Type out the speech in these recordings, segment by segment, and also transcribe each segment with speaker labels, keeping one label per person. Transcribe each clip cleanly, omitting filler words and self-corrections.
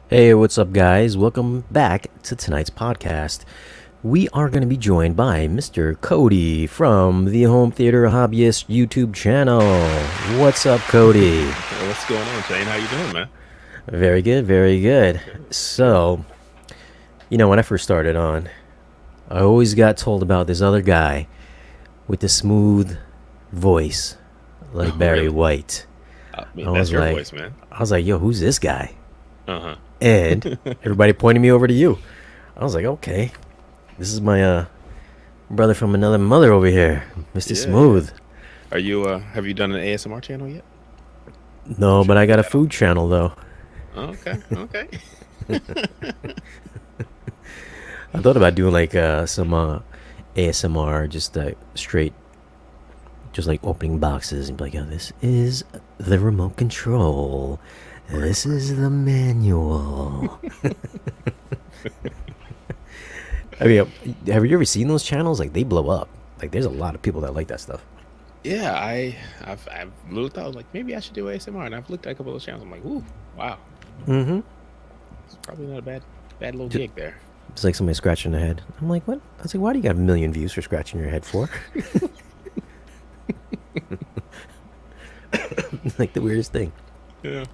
Speaker 1: Hey, what's up, guys? Welcome back to tonight's podcast. We are going to be joined by Mr. Cody from the Home Theater Hobbyist YouTube channel. What's up, Cody?
Speaker 2: What's going on, Shane? How you doing, man?
Speaker 1: Very good, very good.
Speaker 2: Good, good.
Speaker 1: So, when I first started on, I always got told about this other guy with the smooth voice, like
Speaker 2: Oh,
Speaker 1: Barry
Speaker 2: really?
Speaker 1: White.
Speaker 2: I
Speaker 1: I
Speaker 2: mean, that's
Speaker 1: was
Speaker 2: your
Speaker 1: like,
Speaker 2: voice, man.
Speaker 1: yo, who's this guy?
Speaker 2: Uh
Speaker 1: And
Speaker 2: huh.
Speaker 1: everybody pointed me over to you. I was like, okay, this is my brother from another mother over here, Mr.
Speaker 2: Yeah, yeah.
Speaker 1: Smooth.
Speaker 2: Are you? Have you done an ASMR channel yet? I'm
Speaker 1: No,
Speaker 2: sure
Speaker 1: but I
Speaker 2: you
Speaker 1: got a
Speaker 2: have.
Speaker 1: food channel though.
Speaker 2: Okay, okay.
Speaker 1: I thought about doing like some ASMR, just straight, just like opening boxes and be like, oh, this is the remote control. This is the manual. I mean, have you ever seen those channels? Like, they blow up. Like, there's a lot of people that like that stuff.
Speaker 2: Yeah, I've looked. I was like, maybe I should do ASMR, and I've looked at a couple of those channels. I'm like, ooh, wow,
Speaker 1: Mm-hmm.
Speaker 2: it's probably not a bad little gig there.
Speaker 1: It's like somebody scratching their head. I'm like, what? I was like, why do you got a million views for scratching your head for? Like the weirdest thing.
Speaker 2: Yeah.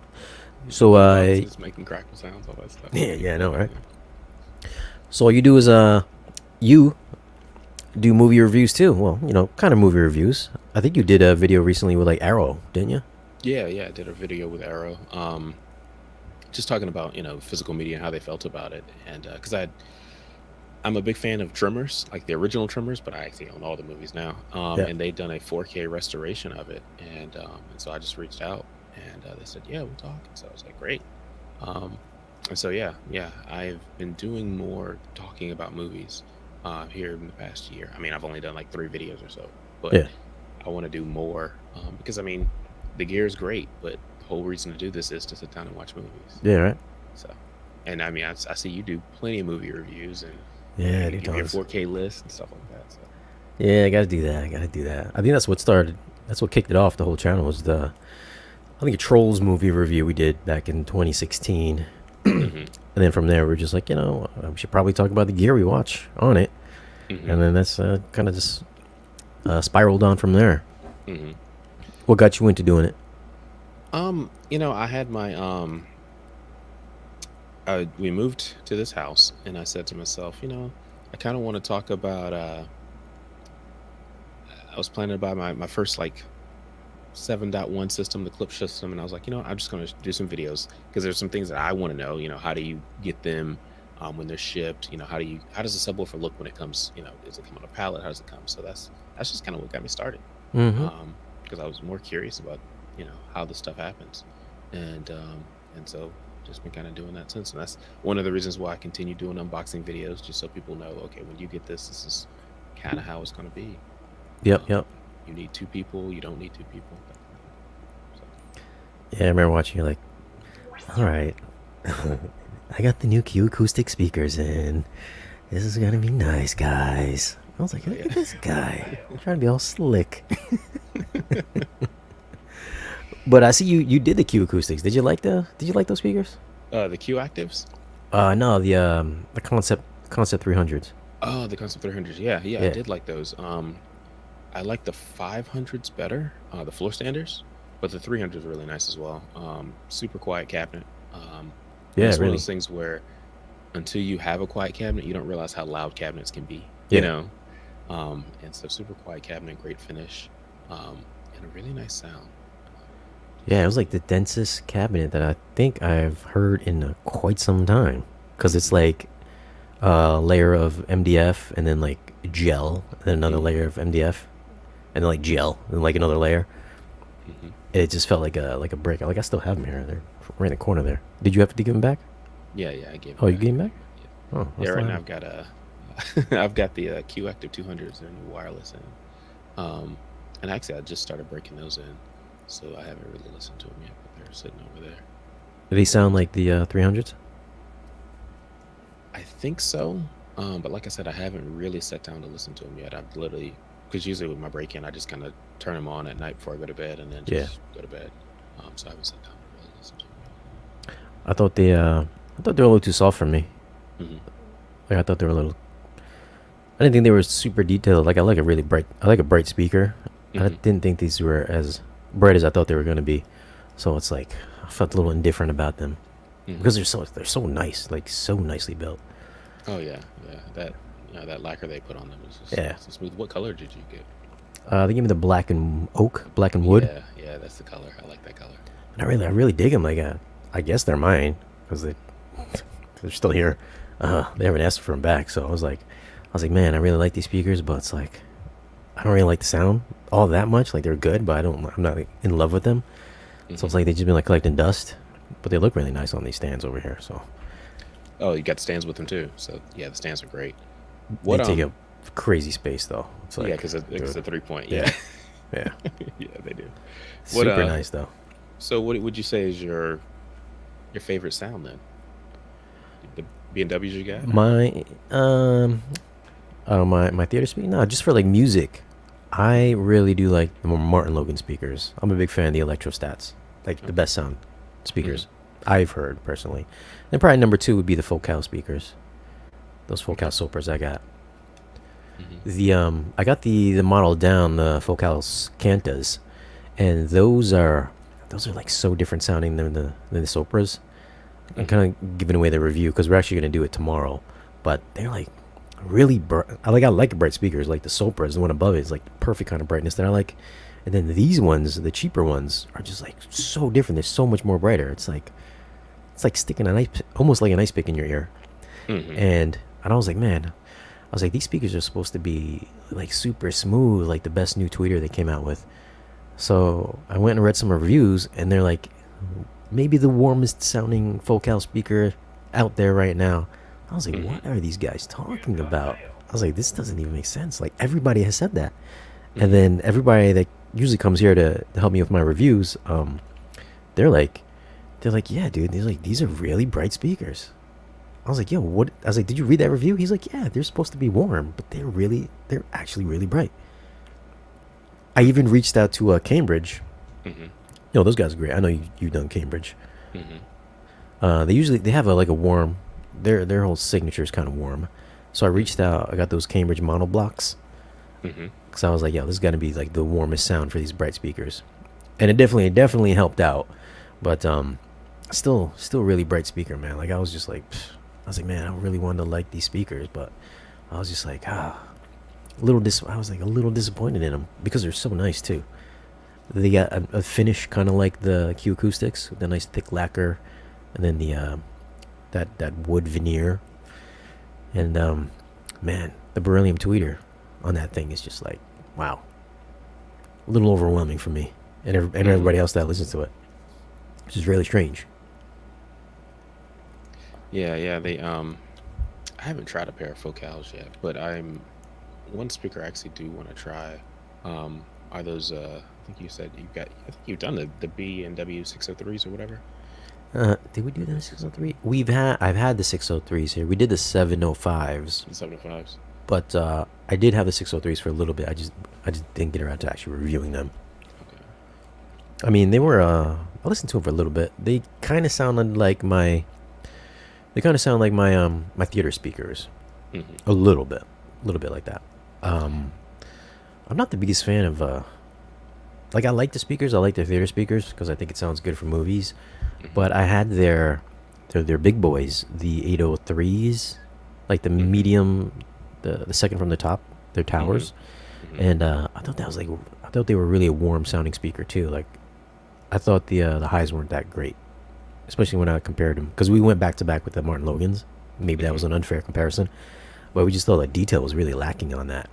Speaker 1: So,
Speaker 2: Little boxes making crackle sounds, all that stuff.
Speaker 1: yeah, I know, right?
Speaker 2: Yeah.
Speaker 1: So all you do is you do movie reviews too. Well, kind of movie reviews. I think you did a video recently with like Arrow, didn't you?
Speaker 2: Yeah, yeah. I did a video with Arrow. Just talking about physical media and how they felt about it, and because I'm a big fan of Tremors, like the original Tremors, but I actually own all the movies now.
Speaker 1: Yeah.
Speaker 2: And they'd done a 4K restoration of it, and so I just reached out, and they said, "Yeah, we'll talk." And so I was like, "Great." Um, and so yeah, I've been doing more talking about movies here in the past year. I mean, I've only done like 3 videos or so, but
Speaker 1: Yeah.
Speaker 2: I want to do more because I mean, the gear is great, but the whole reason to do this is to sit down and watch movies.
Speaker 1: Yeah. Right.
Speaker 2: So, and I mean, I see you do plenty of movie reviews, and
Speaker 1: Yeah. I
Speaker 2: you
Speaker 1: do
Speaker 2: give your
Speaker 1: tons.
Speaker 2: 4K list and stuff like that. So,
Speaker 1: Yeah, I gotta do that. I gotta do that. I think that's what started. That's what kicked it off. The whole channel was I think a Trolls movie review we did back in 2016.
Speaker 2: hmm
Speaker 1: And then from there, we are just like, we should probably talk about the gear we watch on it.
Speaker 2: hmm
Speaker 1: And then that's kind of just spiraled on from there.
Speaker 2: hmm
Speaker 1: What got you into doing it?
Speaker 2: I had my we moved to this house, and I said to myself, I kind of want to talk about. I was planning to buy my first like 7.1 system, the clip system, and I was like, I'm just gonna do some videos because there's some things that I want to know. How do you get them when they're shipped? How does a subwoofer look when it comes? Does it come on a pallet? How does it come? So that's just kind of what got me started.
Speaker 1: Mm-hmm.
Speaker 2: Because I was more curious about how this stuff happens, and so just been kind of doing that since. And that's one of the reasons why I continue doing unboxing videos, just so people know, okay, when you get this is kind of how it's going to be.
Speaker 1: Yep.
Speaker 2: um,
Speaker 1: Yep.
Speaker 2: you need 2 people, you don't need 2 people, that kind of thing.
Speaker 1: Yeah, I remember watching you like, all right, I got the new Q acoustic speakers in. This is gonna be nice, guys. I was like,
Speaker 2: So
Speaker 1: look at
Speaker 2: yeah.
Speaker 1: this guy trying to be all slick. But I see you did the Q acoustics. Did you like those speakers?
Speaker 2: The Q actives.
Speaker 1: No, the concept 300s.
Speaker 2: Oh, the Concept 300s. Yeah, yeah, I
Speaker 1: Yeah.
Speaker 2: did like those. I like the 500s better, the floor standers, but the 300s are really nice as well. Super quiet cabinet. And
Speaker 1: Yeah,
Speaker 2: it's one of
Speaker 1: really.
Speaker 2: those things where until you have a quiet cabinet, you don't realize how loud cabinets can be,
Speaker 1: Yeah.
Speaker 2: And so super quiet cabinet, great finish, and a really nice sound.
Speaker 1: Yeah, it was like the densest cabinet that I think I've heard in quite some time. Cause it's
Speaker 2: hmm
Speaker 1: like a layer of MDF and then like gel, and then another
Speaker 2: hmm
Speaker 1: layer of MDF, and then like gel, and like another layer.
Speaker 2: hmm
Speaker 1: It just felt like a brick. Like I still have them here. They're right in the corner there. Did you have to give them back?
Speaker 2: Yeah, yeah, I gave
Speaker 1: Oh,
Speaker 2: it
Speaker 1: you
Speaker 2: back.
Speaker 1: gave them back?
Speaker 2: Yeah,
Speaker 1: Oh, I
Speaker 2: yeah.
Speaker 1: still
Speaker 2: Right
Speaker 1: have
Speaker 2: now
Speaker 1: them.
Speaker 2: I've got a, I've got the Q Active 200s. They're new wireless, um, and actually I just started breaking those in, so I haven't really listened to them yet, but they're sitting over there.
Speaker 1: Do they
Speaker 2: But
Speaker 1: sound like the 300s?
Speaker 2: I think so. But like I said, I haven't really sat down to listen to them yet. I've literally, because usually with my break-in, I just kind of turn them on at night before I go to bed, and then
Speaker 1: Yeah.
Speaker 2: just go to bed. So I haven't sat down to really listen to them
Speaker 1: I thought I thought they were a little too soft for me.
Speaker 2: Hmm.
Speaker 1: Like I thought they were a little. I didn't think they were super detailed. Like I like a really bright. I like a bright speaker. I
Speaker 2: Hmm.
Speaker 1: didn't think these were as bright as I thought they were gonna be. So it's like I felt a little indifferent about them
Speaker 2: Hmm.
Speaker 1: because they're so nice, like so nicely built.
Speaker 2: Oh yeah, yeah. That that lacquer they put on them is just
Speaker 1: Yeah.
Speaker 2: so smooth. What color did you get?
Speaker 1: They gave me the black and oak, black and wood,
Speaker 2: Yeah, yeah. That's the color. I like that color.
Speaker 1: and I really dig them. Like I guess they're mine because they're still here. They haven't asked for them back, so I was like, man, I really like these speakers, but it's like I don't really like the sound all that much. Like they're good, but I'm not like, in love with them. So
Speaker 2: Hmm.
Speaker 1: it's like they've just been like collecting dust, but they look really nice on these stands over here. So
Speaker 2: Oh, you got stands with them too. So yeah, the stands are great.
Speaker 1: they
Speaker 2: What
Speaker 1: take up crazy space though. It's
Speaker 2: Yeah,
Speaker 1: like,
Speaker 2: because it's
Speaker 1: dude,
Speaker 2: a 3 point.
Speaker 1: yeah,
Speaker 2: Yeah,
Speaker 1: yeah,
Speaker 2: yeah, they do. What
Speaker 1: super nice though.
Speaker 2: So what would you say is your favorite sound then? The B&Ws you got or?
Speaker 1: My my theater speaker, no, just for like music. I really do like the Martin Logan speakers. I'm a big fan of the Electrostats, like the
Speaker 2: Okay.
Speaker 1: best sound
Speaker 2: Hmm.
Speaker 1: speakers I've heard personally. And probably number two would be the Focal speakers. Those Focal
Speaker 2: Okay.
Speaker 1: Sopras I got.
Speaker 2: Hmm.
Speaker 1: I got the model down, the Focals Cantas, and those are like so different sounding than the Sopras. I'm
Speaker 2: Hmm.
Speaker 1: kind of giving away the review because we're actually gonna do it tomorrow, but they're like really bright. I like bright speakers. Like the Sopras, the one above it is like perfect kind of brightness that I like, and then these ones, the cheaper ones, are just like so different. They're so much more brighter. It's like sticking almost like an ice pick in your ear.
Speaker 2: Hmm.
Speaker 1: And I was like, man, I was like, these speakers are supposed to be like super smooth, like the best new tweeter they came out with. So I went and read some reviews, and they're like, maybe the warmest sounding Focal speaker out there right now. I was like,
Speaker 2: Hmm.
Speaker 1: what are these guys talking about? I was like, this doesn't even make sense. Like everybody has said that, and
Speaker 2: Hmm.
Speaker 1: then everybody that usually comes here to help me with my reviews, they're like, yeah, dude, these are really bright speakers. I was like, yo, what? I was like, did you read that review? He's like, yeah, they're supposed to be warm, but they're actually really bright. I even reached out to Cambridge.
Speaker 2: Hmm.
Speaker 1: Yo, those guys are great. I know you've done Cambridge.
Speaker 2: Hmm.
Speaker 1: They have a like a warm. Their whole signature is kind of warm. So I reached out. I got those Cambridge monoblocks
Speaker 2: Hmm.
Speaker 1: because I was like, yo, this got to be like the warmest sound for these bright speakers, and it definitely helped out. But still really bright speaker, man. Like I was just like, pfft. I was like, man, I really wanted to like these speakers, but I was just like, I was like a little disappointed in them because they're so nice too. They got a finish kind of like the Q Acoustics, with the nice thick lacquer, and then the that wood veneer, and man, the beryllium tweeter on that thing is just like, wow, a little overwhelming for me and
Speaker 2: Hmm.
Speaker 1: everybody else that listens to it, which is really strange.
Speaker 2: Yeah, yeah. I haven't tried a pair of focals yet, but I'm one speaker I actually do want to try. Are those? I think you said you got. I think you've done the B&W 603s or whatever.
Speaker 1: Did we do the 603? I've had the 603s here. We did the 705s,
Speaker 2: The 705s.
Speaker 1: but I did have the 603s for a little bit. I just didn't get around to actually reviewing them.
Speaker 2: Okay.
Speaker 1: I mean, they were. I listened to them for a little bit. They kind of sounded like my. They kind of sound like my theater speakers,
Speaker 2: Hmm.
Speaker 1: a little bit like that. Um, I'm not the biggest fan of like I like the speakers. I like the theater speakers because I think it sounds good for movies.
Speaker 2: Hmm.
Speaker 1: But I had their big boys, the 803s, like the
Speaker 2: Hmm.
Speaker 1: medium, the second from the top, their
Speaker 2: Hmm.
Speaker 1: towers,
Speaker 2: Hmm.
Speaker 1: and I thought they were really a warm sounding speaker too. Like I thought the highs weren't that great, especially when I compared them because we went back to back with the Martin Logans. Maybe that
Speaker 2: Hmm.
Speaker 1: was an unfair comparison, but we just thought the detail was really lacking on that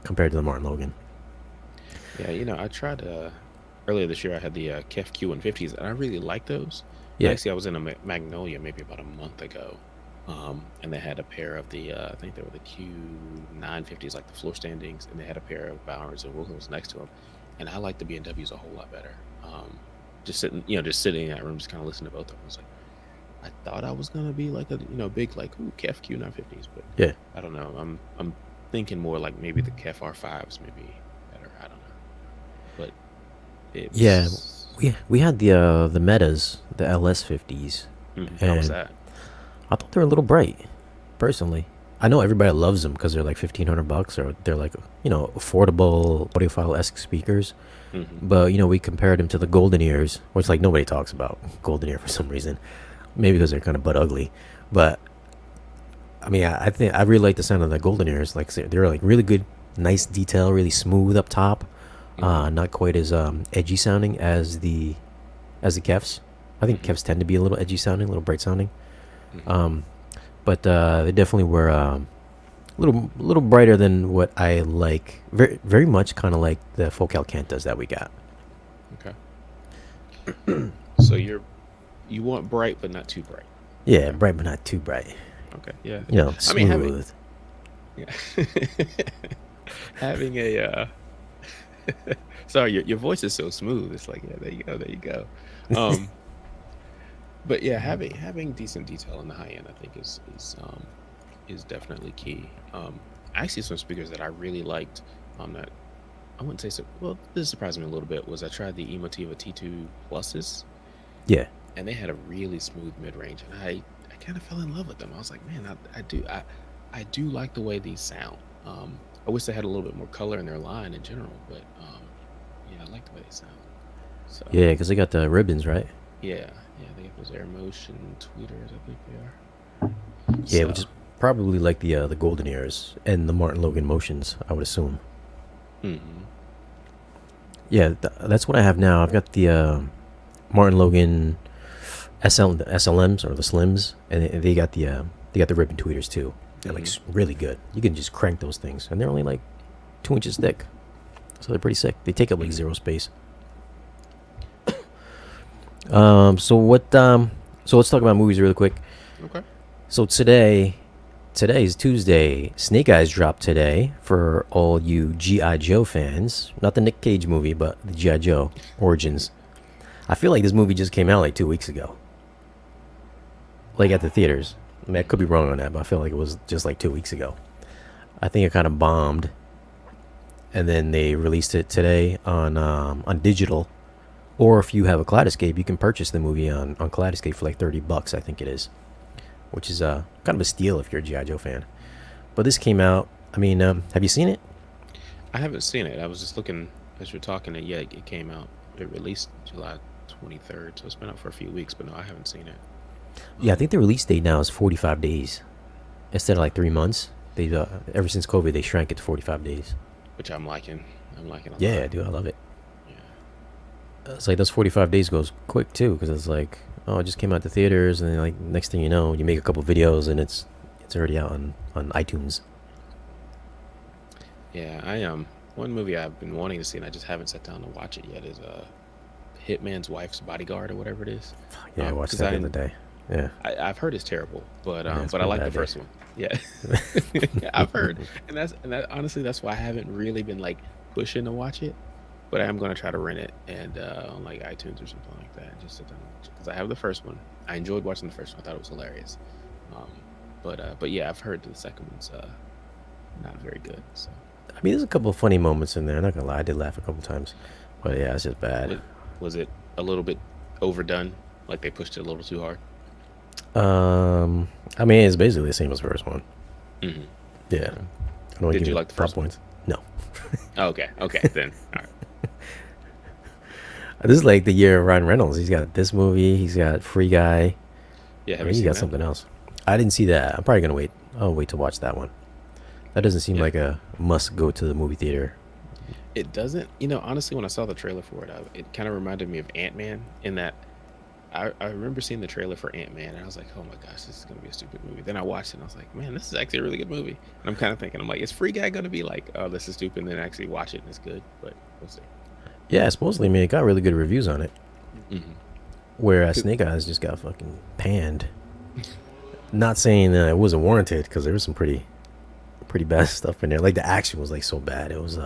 Speaker 1: compared to the Martin Logan.
Speaker 2: Yeah, I tried earlier this year. I had the KEF Q150s, and I really like those. And
Speaker 1: Yeah.
Speaker 2: actually, I was in a Magnolia maybe about a month ago, and they had a pair of the I think they were the Q950s, like the floor standings, and they had a pair of Bowers and Wilkins next to them. And I like the B&Ws a whole lot better. Just sitting in that room, just kind of listening to both of them. I was like, I thought I was gonna be like a big like KEF Q950s, but
Speaker 1: Yeah.
Speaker 2: I don't know. I'm thinking more like maybe the KEF R5s maybe better. I don't know, but
Speaker 1: Yeah,
Speaker 2: it's
Speaker 1: we had the metas, the LS50s,
Speaker 2: how was
Speaker 1: and
Speaker 2: that?
Speaker 1: I thought they were a little bright, personally. I know everybody loves them because they're like $1,500 or they're like, affordable audiophile-esque speakers.
Speaker 2: Mm-hmm.
Speaker 1: But, we compared them to the Golden Ears, which like nobody talks about Golden Ear for some reason. Maybe because they're kind of butt ugly. But, I mean, I think I really like the sound of the Golden Ears. Like, they're like really good, nice detail, really smooth up top. Not quite as edgy sounding as the Kefs. I think Kefs tend to be a little edgy sounding, a little bright sounding. But they definitely were a little brighter than what I like. Very very much kind of like the Focal Cantas that we got.
Speaker 2: Okay. So you want bright but not too bright.
Speaker 1: Yeah, bright but not too bright.
Speaker 2: Okay. Yeah.
Speaker 1: Smooth.
Speaker 2: I mean, having a sorry, your voice is so smooth. It's like, yeah, there you go. But yeah, having decent detail in the high end, I think is definitely key. Actually, some speakers that I really liked, that I wouldn't say so. Well, this surprised me a little bit. Was I tried the Emotiva T2 Pluses,
Speaker 1: Yeah.
Speaker 2: and they had a really smooth mid range, and I kind of fell in love with them. I was like, man, I do like the way these sound. I wish they had a little bit more color in their line in general, but yeah, I like the way they sound. So
Speaker 1: Yeah, because they got the ribbons, right?
Speaker 2: yeah, they got those Air Motion tweeters, I think they are.
Speaker 1: Yeah,
Speaker 2: So
Speaker 1: which is probably like the Golden Ears and the Martin Logan Motions, I would assume.
Speaker 2: mhm.
Speaker 1: Yeah, that's what I have now. I've got the Martin Logan the SLMs or the Slims, and they got the ribbon tweeters too. They're like really good. You can just crank those things, and they're only like 2 inches thick, so they're pretty sick. They take up like zero space. So let's talk about movies really quick.
Speaker 2: Okay.
Speaker 1: So today's Tuesday. Snake Eyes dropped today for all you G.I. Joe fans. Not the Nick Cage movie, but the G.I. Joe Origins. I feel like this movie just came out like 2 weeks ago. Like at the theaters. I mean, I could be wrong on that, but I feel like it was just like 2 weeks ago. I think it kind of bombed. And then they released it today on digital. Or if you have a Kaleidoscape, you can purchase the movie on Kaleidoscape for like $30, I think it is. Which is kind of a steal if you're a G.I. Joe fan. But this came out, I mean, have you seen it?
Speaker 2: I haven't seen it. I was just looking as you're talking. Yeah, it came out. It released July 23rd, so it's been out for a few weeks. But no, I haven't seen it.
Speaker 1: Yeah, I think the release date now is 45 days. Instead of like 3 months. They ever since COVID, they shrank it to 45 days.
Speaker 2: Which I'm liking. I'm liking a lot.
Speaker 1: Yeah, dude, I love it.
Speaker 2: Yeah.
Speaker 1: It's like those 45 days goes quick too, because it's like, oh, it just came out to theaters, and then like next thing you know, you make a couple videos and it's already out on iTunes.
Speaker 2: Yeah, one movie I've been wanting to see and I just haven't sat down to watch it yet is Hitman's Wife's Bodyguard or whatever it is.
Speaker 1: Yeah, I watched
Speaker 2: 'Cause
Speaker 1: that the other day. Yeah,
Speaker 2: I've heard it's terrible, but
Speaker 1: Yeah, it's
Speaker 2: but I
Speaker 1: pretty
Speaker 2: like the
Speaker 1: bad, yeah.
Speaker 2: first one. Yeah, I've heard, and that honestly that's why I haven't really been like pushing to watch it. But I am gonna try to rent it and on like iTunes or something like that, and just sit down and watch it because I have the first one. I enjoyed watching the first one. I thought it was hilarious. Um, but yeah, I've heard the second one's not very good. So
Speaker 1: I mean, there's a couple of funny moments in there. I'm not gonna lie, I did laugh a couple times, but yeah, it's just bad.
Speaker 2: was it a little bit overdone? Like they pushed it a little too hard?
Speaker 1: I mean, it's basically the same as the first one.
Speaker 2: Hmm.
Speaker 1: Yeah. I don't
Speaker 2: Did
Speaker 1: give
Speaker 2: you
Speaker 1: it
Speaker 2: like the
Speaker 1: top
Speaker 2: first one?
Speaker 1: points. No.
Speaker 2: Oh, okay, then all right.
Speaker 1: This is like the year of Ryan Reynolds. He's got this movie. He's got Free Guy.
Speaker 2: Yeah, have
Speaker 1: I mean,
Speaker 2: you
Speaker 1: he's
Speaker 2: seen
Speaker 1: got
Speaker 2: that?
Speaker 1: something else. I didn't see that. I'm probably gonna wait. I'll wait to watch that one. That doesn't seem
Speaker 2: Yeah.
Speaker 1: like a must go to the movie theater.
Speaker 2: It doesn't. Honestly, when I saw the trailer for it, it kind of reminded me of Ant-Man in that I remember seeing the trailer for Ant-Man and I was like, oh my gosh, this is going to be a stupid movie. Then I watched it and I was like, man, this is actually a really good movie. And I'm kind of thinking, I'm like, is Free Guy going to be like, oh, this is stupid, and then actually watch it and it's good? But we'll see.
Speaker 1: Yeah, supposedly, I mean, it got really good reviews on it.
Speaker 2: Hmm.
Speaker 1: Whereas Snake Eyes just got fucking panned. Not saying that it wasn't warranted, because there was some pretty bad stuff in there. Like the action was like so bad. It was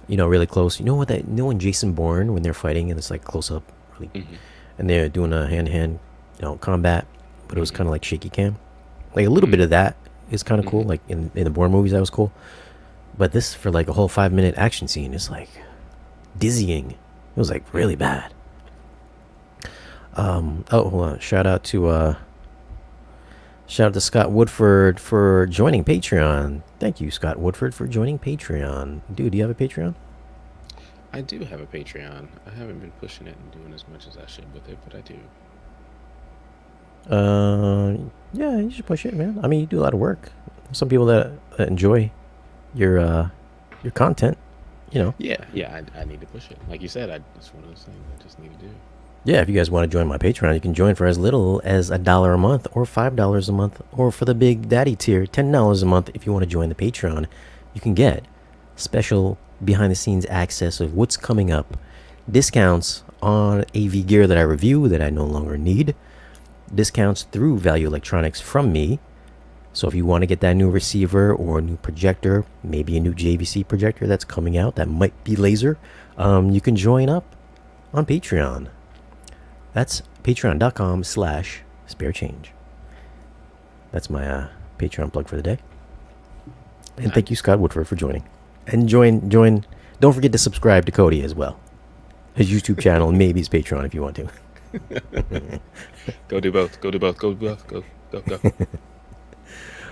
Speaker 1: really close. You know what in Jason Bourne when they're fighting and it's like close up, really,
Speaker 2: Hmm.
Speaker 1: and they're doing a hand to hand, combat, but it was kind of like shaky cam. Like a little bit of that is kind of cool. Like in the Bourne movies, that was cool. But this for like a whole 5-minute action scene is like dizzying. It was like really bad. Hold on. Shout out to Shout out to Scott Woodford for joining Patreon. Thank you, Scott Woodford, for joining Patreon. Dude, do you have a Patreon?
Speaker 2: I do have a Patreon. I haven't been pushing it and doing as much as I should with it, but I do.
Speaker 1: Yeah, you should push it, man. I mean, you do a lot of work. Some people that enjoy your content, you know.
Speaker 2: Yeah, I need to push it. Like you said, it's one of those things I just need to do.
Speaker 1: Yeah, if you guys want to join my Patreon, you can join for as little as $1 a month or $5 a month, or for the big daddy tier, $10 a month. If you want to join the Patreon, you can get special behind-the-scenes access of what's coming up, discounts on AV gear that I review that I no longer need, discounts through Value Electronics from me. So if you want to get that new receiver or a new projector, maybe a new JVC projector that's coming out that might be laser, you can join up on Patreon. That's patreon.com/sparechange. That's my Patreon plug for the day. And thank you, Scott Woodford, for joining. And join. Don't forget to subscribe to Cody as well. His YouTube channel and maybe his Patreon if you want to.
Speaker 2: Go do both. Go do both. Go do both. Go.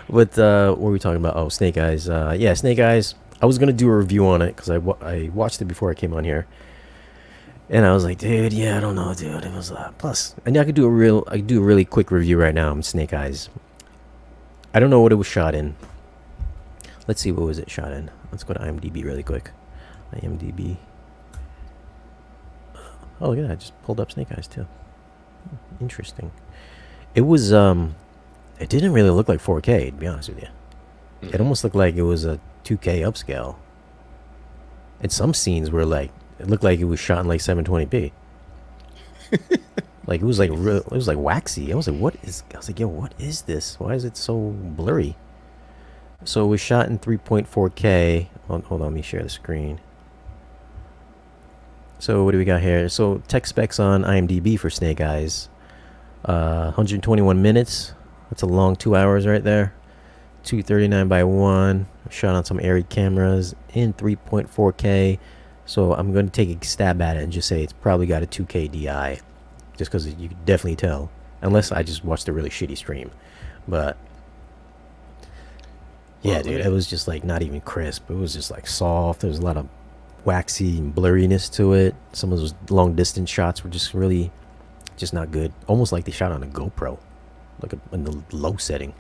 Speaker 1: But what were we talking about? Oh, Snake Eyes. Yeah, Snake Eyes. I was gonna do a review on it because I watched it before I came on here, and I was like, dude, yeah, I don't know, dude. It was plus, and I could do a really quick review right now on Snake Eyes. I don't know what it was shot in. Let's see, what was it shot in? Let's go to IMDb really quick. IMDb. Oh, look at that! I just pulled up Snake Eyes too. Interesting. It was it didn't really look like 4K, to be honest with you. It almost looked like it was a 2K upscale. And some scenes were like, it looked like it was shot in like 720p. Like it was like it was like waxy. I was like, yo, what is this? Why is it so blurry? So it was shot in 3.4K. Hold on, let me share the screen. So what do we got here? So tech specs on IMDb for Snake Eyes. 121 minutes. That's a long 2 hours right there. 239x1. Shot on some Arri cameras in 3.4K. So I'm going to take a stab at it and just say it's probably got a 2K DI. Just because you can definitely tell. Unless I just watched a really shitty stream. But yeah, dude, it was just like not even crisp. It was just like soft. There was a lot of waxy and blurriness to it. Some of those long distance shots were just really just not good. Almost like they shot on a GoPro, like in the low setting.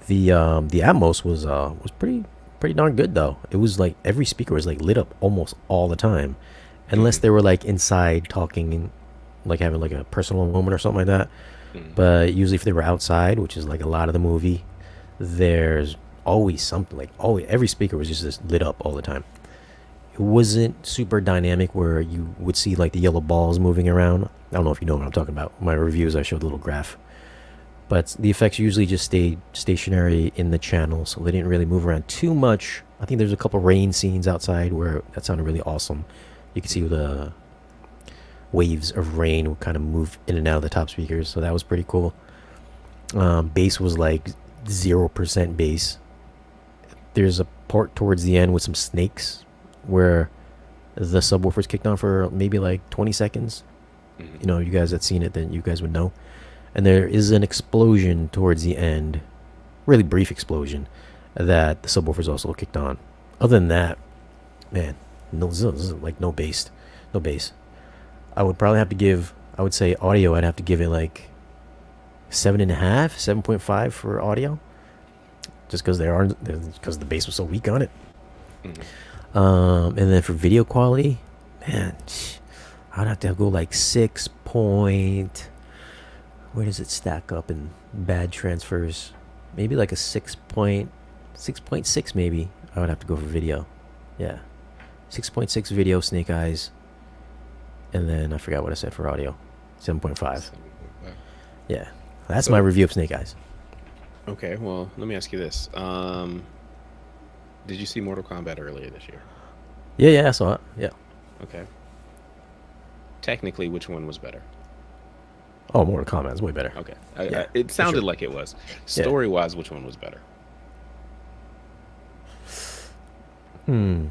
Speaker 1: The Atmos was pretty darn good though. It was like every speaker was like lit up almost all the time, unless they were like inside talking and like having like a personal moment or something like that. But usually if they were outside, which is like a lot of the movie, there's always something, like every speaker was just lit up all the time. It wasn't super dynamic where you would see like the yellow balls moving around. I don't know if you know what I'm talking about. My reviews, I showed a little graph. But the effects usually just stayed stationary in the channel, so they didn't really move around too much. I think there's a couple rain scenes outside where that sounded really awesome. You could see the waves of rain would kind of move in and out of the top speakers, so that was pretty cool. Bass was like 0% bass. There's a part towards the end with some snakes where the subwoofers kicked on for maybe like 20 seconds. You know, you guys that seen it, then you guys would know. And there is an explosion towards the end, really brief explosion, that the subwoofers also kicked on. Other than that, man, no bass. I would probably have to give, I would say audio, I'd have to give it like 7.5, 7.5 for audio, just because the bass was so weak on it. And then for video quality, man, I'd have to go like 6 point. Where does it stack up in bad transfers? Maybe like a 6.6 maybe. I would have to go for video. Yeah, 6.6 video, Snake Eyes. And then I forgot what I said for audio. 7.5. Yeah, that's my review of Snake Eyes.
Speaker 2: Okay, well, let me ask you this. Did you see Mortal Kombat earlier this year?
Speaker 1: Yeah, I saw it. Yeah.
Speaker 2: Okay. Technically, which one was better?
Speaker 1: Oh, Mortal Kombat is way better.
Speaker 2: Okay.
Speaker 1: Yeah,
Speaker 2: it sounded
Speaker 1: sure.
Speaker 2: like it was. Story-wise, which one was better?
Speaker 1: Only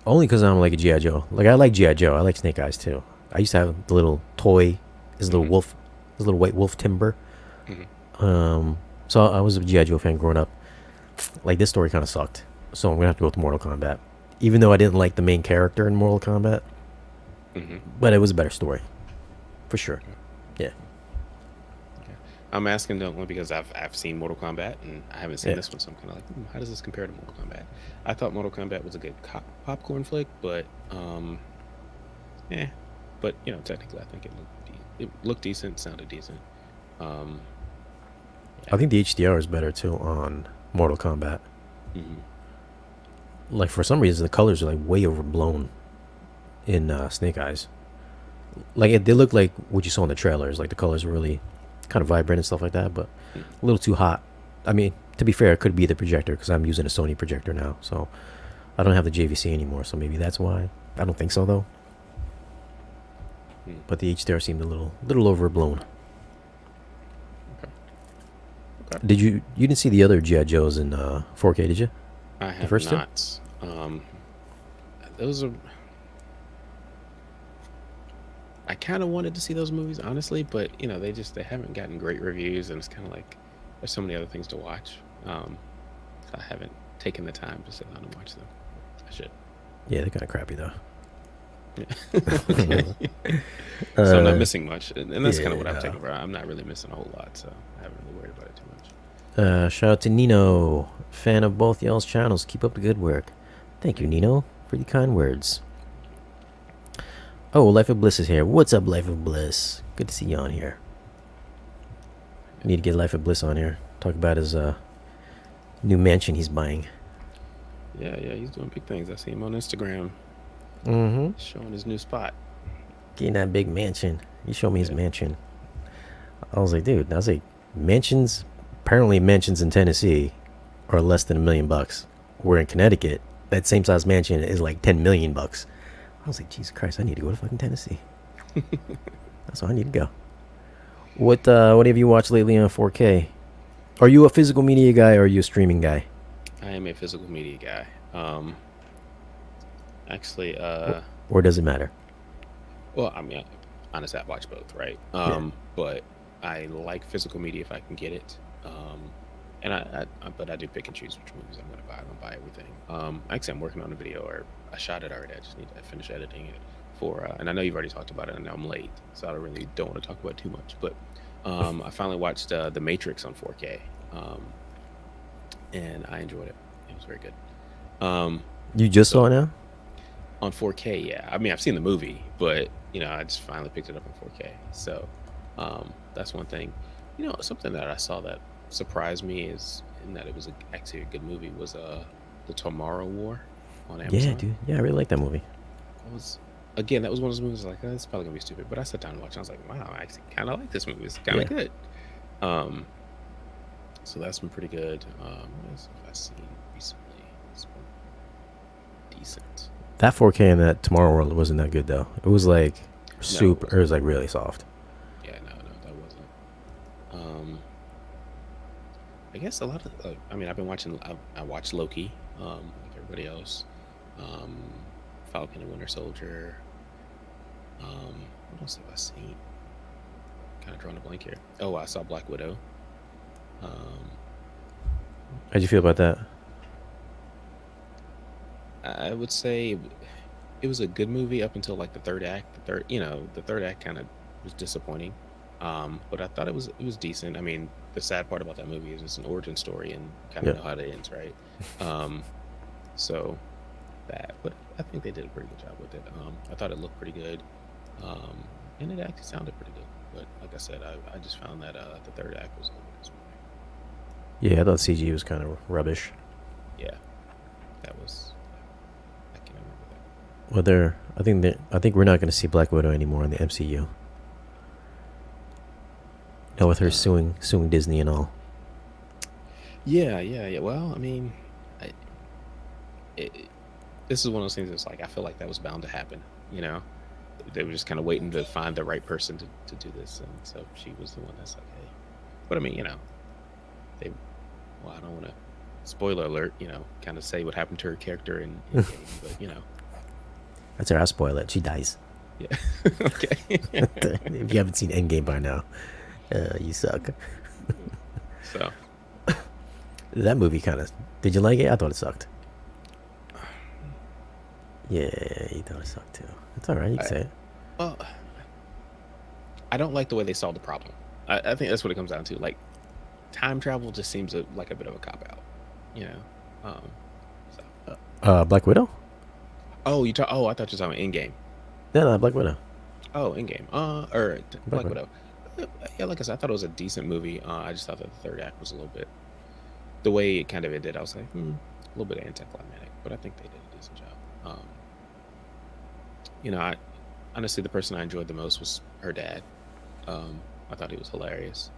Speaker 1: because I'm like a G.I. Joe. Like, I like G.I. Joe. I like Snake Eyes, too. I used to have the little toy, his little wolf, his little white wolf Timber. So I was a G.I. Joe fan growing up. Like, this story kind of sucked. So I'm going to have to go with Mortal Kombat. Even though I didn't like the main character in Mortal Kombat. But it was a better story. For sure. Yeah.
Speaker 2: I'm asking only because I've seen Mortal Kombat and I haven't seen this one, so I'm kind of like, how does this compare to Mortal Kombat? I thought Mortal Kombat was a good popcorn flick, but but technically, I think it looked decent, sounded decent.
Speaker 1: I think the HDR is better too on Mortal Kombat. Like, for some reason, the colors are like way overblown in Snake Eyes. Like, they look like what you saw in the trailers. Like, the colors are really kind of vibrant and stuff like that, but a little too hot. I mean, to be fair, it could be the projector because I'm using a Sony projector now, so I don't have the JVC anymore, so maybe that's why. I don't think so though. But the HDR seemed a little overblown. Okay. Did you didn't see the other G.I. Joes in 4K, did you?
Speaker 2: I have not. Those are. I kind of wanted to see those movies, honestly, but they haven't gotten great reviews, and it's kind of like there's so many other things to watch. So I haven't taken the time to sit down and watch them. I should.
Speaker 1: Yeah, they're kind of crappy though.
Speaker 2: Okay. So I'm not missing much, and that's kind of what I've taken for. I'm not really missing a whole lot, so I haven't really worried about it too much.
Speaker 1: Shout out to Nino, fan of both y'all's channels. Keep up the good work. Thank you, Nino, for the kind words. Oh, Life of Bliss is here. What's up, Life of Bliss? Good to see you on here. Need to get Life of Bliss on here. Talk about his new mansion he's buying.
Speaker 2: Yeah, he's doing big things. I see him on Instagram. Showing his new spot.
Speaker 1: Getting that big mansion. He showed me his mansion. I was like, dude, mansions, apparently mansions in Tennessee are less than $1 million. Where in Connecticut, that same size mansion is like $10 million. I was like, Jesus Christ, I need to go to fucking Tennessee. That's where I need to go. What have you watched lately on 4K? Are you a physical media guy or are you a streaming guy?
Speaker 2: I am a physical media guy. Actually,
Speaker 1: or does it matter?
Speaker 2: Well, I mean, honestly, I watch both, right? But I like physical media if I can get it. But I do pick and choose which movies I'm going to buy. I don't buy everything. Actually, I'm working on a video, or I shot it already. I just need to finish editing it and I know you've already talked about it, and I'm late, so I really don't want to talk about it too much. But I finally watched The Matrix on 4K, and I enjoyed it. It was very good.
Speaker 1: You just saw it now?
Speaker 2: On 4K, yeah. I mean, I've seen the movie, but I just finally picked it up on 4K. So that's one thing. Something that I saw that surprised me is in that it was actually a good movie was The Tomorrow War on Amazon.
Speaker 1: Yeah, dude. Yeah, I really like that movie.
Speaker 2: That was one of those movies like, it's probably gonna be stupid, but I sat down and watched it. I was like, wow, I actually kind of like this movie. It's kind of good. So that's been pretty good. What else have I seen recently? It's been decent.
Speaker 1: That 4K in that Tomorrow World wasn't that good though. It was like super. It was like really soft.
Speaker 2: Yeah, no, that wasn't. I guess a lot of. I've been watching. I watched Loki, like everybody else. Falcon and Winter Soldier. What else have I seen? Kind of drawing a blank here. Oh, I saw Black Widow.
Speaker 1: How'd you feel about that?
Speaker 2: I would say it was a good movie up until like the third act. The third act kind of was disappointing. But I thought it was decent. I mean, the sad part about that movie is it's an origin story and kind of know how it ends, right? So that, but I think they did a pretty good job with it. I thought it looked pretty good, and it actually sounded pretty good. But like I said, I just found that the third act was over this movie.
Speaker 1: Yeah, I thought CG was kind of rubbish.
Speaker 2: Yeah, that was. I can't remember that.
Speaker 1: Well, I think we're not going to see Black Widow anymore in the MCU. Now with her suing Disney and all.
Speaker 2: Yeah. Well, I mean, this is one of those things that's like, I feel like that was bound to happen. They were just kind of waiting to find the right person to do this, and so she was the one that's like, hey. But I mean, I don't want to, spoiler alert, kind of say what happened to her character in game, but
Speaker 1: That's her. I'll spoil it. She dies.
Speaker 2: Yeah. Okay.
Speaker 1: If you haven't seen Endgame by now, you suck.
Speaker 2: So
Speaker 1: That movie kind of. Did you like it? I thought it sucked. Yeah, you thought it sucked too. It's all right. You can
Speaker 2: I,
Speaker 1: say it.
Speaker 2: well, I don't like the way they solved the problem. I think that's what it comes down to. Like time travel just seems like a bit of a cop out, you know. So.
Speaker 1: Black Widow.
Speaker 2: Oh, you talk. Oh, I thought you were talking in game.
Speaker 1: Yeah, no, Black Widow.
Speaker 2: Oh, in game. Or
Speaker 1: Black
Speaker 2: Black Widow. Yeah, like I said, I thought it was a decent movie. I just thought that the third act was a little bit. The way it kind of ended, I was like, a little bit anticlimactic, but I think they did a decent job. I honestly, the person I enjoyed the most was her dad. I thought he was hilarious.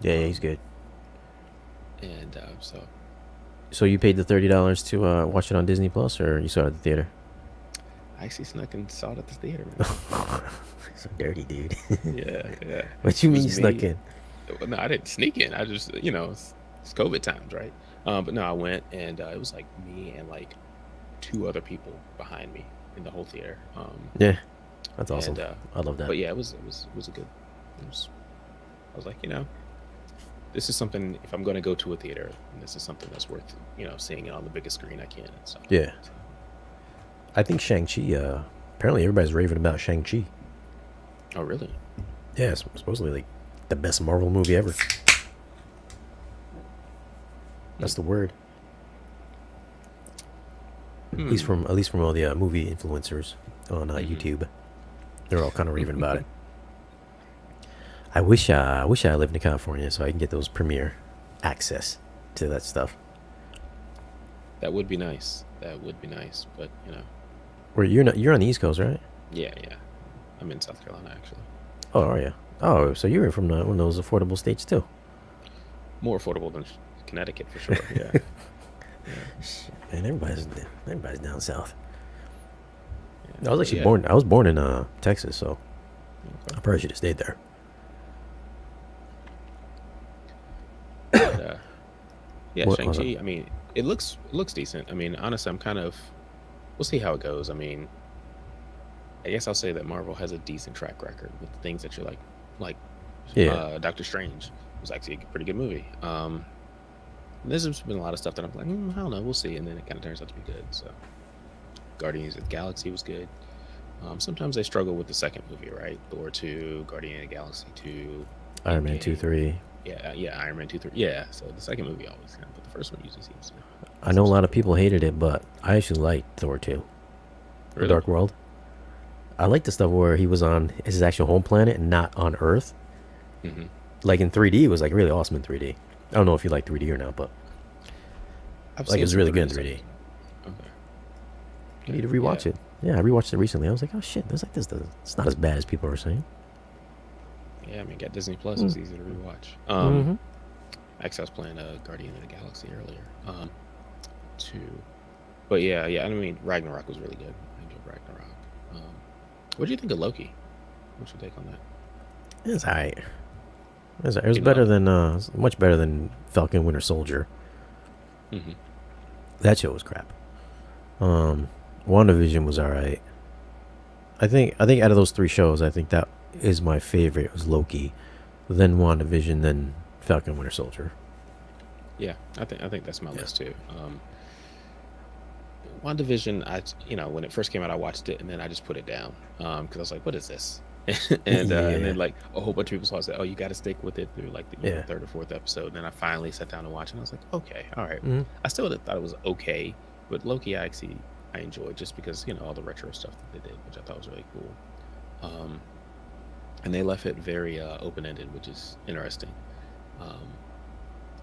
Speaker 1: Yeah,
Speaker 2: Um,
Speaker 1: he's good.
Speaker 2: and so
Speaker 1: So you paid the $30 to watch it on Disney Plus, or you saw it at the theater?
Speaker 2: I actually snuck and saw it at the theater, man.
Speaker 1: So dirty, dude.
Speaker 2: Yeah.
Speaker 1: What you
Speaker 2: It
Speaker 1: mean
Speaker 2: was
Speaker 1: you snuck
Speaker 2: me.
Speaker 1: in?
Speaker 2: Well, no, I didn't sneak in. I just, it's COVID times, right? But no, I went and it was like me and like two other people behind me in the whole theater.
Speaker 1: Yeah, that's awesome.
Speaker 2: And
Speaker 1: I love that.
Speaker 2: but yeah, it was a good. I was like, this is something. If I'm going to go to a theater, this is something that's worth, seeing it on the biggest screen I can. And so
Speaker 1: Yeah. I think Shang-Chi, apparently everybody's raving about Shang-Chi.
Speaker 2: Oh, really?
Speaker 1: Yeah, it's supposedly like the best Marvel movie ever. That's the word. At least from all the movie influencers on YouTube. They're all kind of raving about it. I wish I lived in California so I can get those premiere access to that stuff.
Speaker 2: That would be nice. But
Speaker 1: Where you're on the East Coast, right?
Speaker 2: yeah. I'm in South Carolina actually.
Speaker 1: Oh, are you? Oh, so you're from one of those affordable states too.
Speaker 2: More affordable than Connecticut for sure. Yeah.
Speaker 1: Man, everybody's down south.
Speaker 2: Yeah.
Speaker 1: I was actually
Speaker 2: Yeah.
Speaker 1: born. I was born in Texas, so I probably should have stayed there.
Speaker 2: But, yeah,
Speaker 1: What-
Speaker 2: Shang-Chi, I mean, it looks decent. I mean, honestly, we'll see how it goes. I mean, I guess I'll say that Marvel has a decent track record with things that you like
Speaker 1: Yeah.
Speaker 2: Doctor Strange was actually a pretty good movie. There's been a lot of stuff that I'm like, I don't know, we'll see, and then it kind of turns out to be good. So, Guardians of the Galaxy was good. Sometimes they struggle with the second movie, right? Thor 2, Guardian of the Galaxy 2,
Speaker 1: Iron Man 2,
Speaker 2: Endgame.
Speaker 1: 3.
Speaker 2: Yeah, Iron Man 2, 3. Yeah, so the second movie always kind of, but the first one usually seems to.
Speaker 1: I know a lot of people hated it, but I actually liked Thor 2. The
Speaker 2: Really?
Speaker 1: Dark World. I like the stuff where he was on his actual home planet and not on Earth.
Speaker 2: Mm-hmm.
Speaker 1: Like in 3D, it was like really awesome in 3D. I don't know if you like 3D or not, but like it was really good in 3D.
Speaker 2: Okay.
Speaker 1: You need to rewatch it. Yeah, I rewatched it recently. I was like, oh shit, there's like this. It's not as bad as people are saying.
Speaker 2: Yeah, I mean, got Disney Plus. It's easy to rewatch. Actually, I was playing Guardian of the Galaxy earlier. Two, but yeah. I mean, Ragnarok was really good. I enjoyed Ragnarok. What do you think of Loki? What's your take on that?
Speaker 1: It's alright. It was better than much better than Falcon Winter Soldier.
Speaker 2: Mm-hmm.
Speaker 1: That show was crap. WandaVision was alright. I think out of those three shows, I think that is my favorite. It was Loki, then WandaVision, then Falcon Winter Soldier.
Speaker 2: Yeah, I think that's my list too. WandaVision, when it first came out, I watched it and then I just put it down because I was like, "What is this?" and then like a whole bunch of people said, "Oh, you got to stick with it through like the third or fourth episode." And then I finally sat down and watched, and I was like, "Okay, all right."
Speaker 1: Mm-hmm.
Speaker 2: I still thought it was okay, but Loki, I enjoyed just because all the retro stuff that they did, which I thought was really cool. And they left it very open-ended, which is interesting.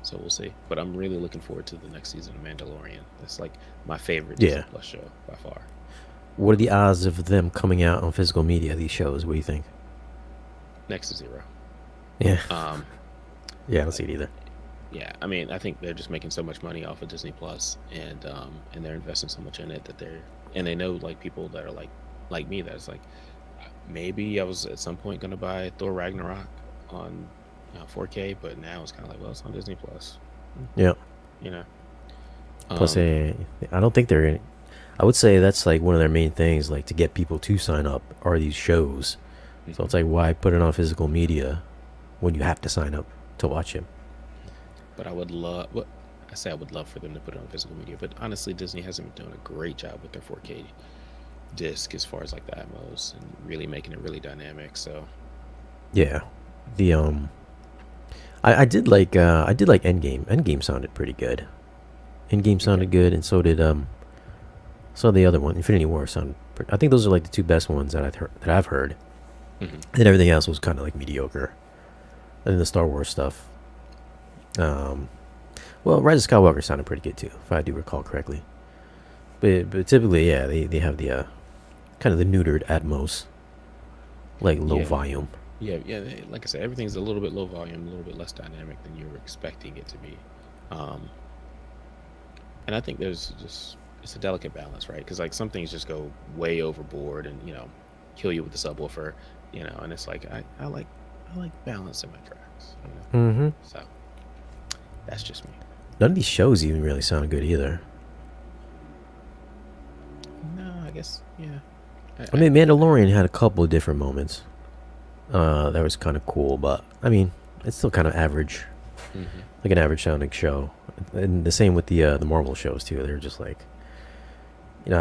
Speaker 2: So we'll see. But I'm really looking forward to the next season of Mandalorian. That's like my favorite Disney Plus show by far.
Speaker 1: What are the odds of them coming out on physical media, these shows? What do you think?
Speaker 2: Next to zero.
Speaker 1: Yeah.
Speaker 2: Yeah,
Speaker 1: I don't see it either.
Speaker 2: Yeah, I mean, I think they're just making so much money off of Disney Plus, and they're investing so much in it that they know like people that are like me that's like maybe I was at some point gonna buy Thor Ragnarok on 4K, but now it's kind of like, well, it's on Disney Plus.
Speaker 1: Yeah. Plus, I don't think they're. I would say that's like one of their main things, like to get people to sign up, are these shows. Mm-hmm. So it's like, why put it on physical media when you have to sign up to watch it?
Speaker 2: But I would love. What I say, I would love for them to put it on physical media. But honestly, Disney hasn't been doing a great job with their 4K disc as far as like the Atmos and really making it really dynamic. So
Speaker 1: Yeah, the I did like Endgame. Endgame sounded pretty good. Endgame sounded good, and so the other one, Infinity War, sounded. I think those are like the two best ones that I've heard,
Speaker 2: hmm
Speaker 1: and everything else was kind of like mediocre. And then the Star Wars stuff. Um, well, Rise of Skywalker sounded pretty good too, if I do recall correctly. But typically, yeah, they have the kind of the neutered Atmos, like low
Speaker 2: yeah,
Speaker 1: volume.
Speaker 2: yeah. Like I said, everything's a little bit low volume, a little bit less dynamic than you were expecting it to be. Um, and I think there's just it's a delicate balance, right? Because like some things just go way overboard and kill you with the subwoofer, and it's like I like balance in my tracks.
Speaker 1: Mm-hmm.
Speaker 2: So that's just me.
Speaker 1: None of these shows even really sound good either.
Speaker 2: No, I guess yeah.
Speaker 1: I mean, Mandalorian had a couple of different moments. That was kind of cool, but I mean, it's still kind of average,
Speaker 2: hmm
Speaker 1: like an average sounding show. And the same with the Marvel shows too. They're just like,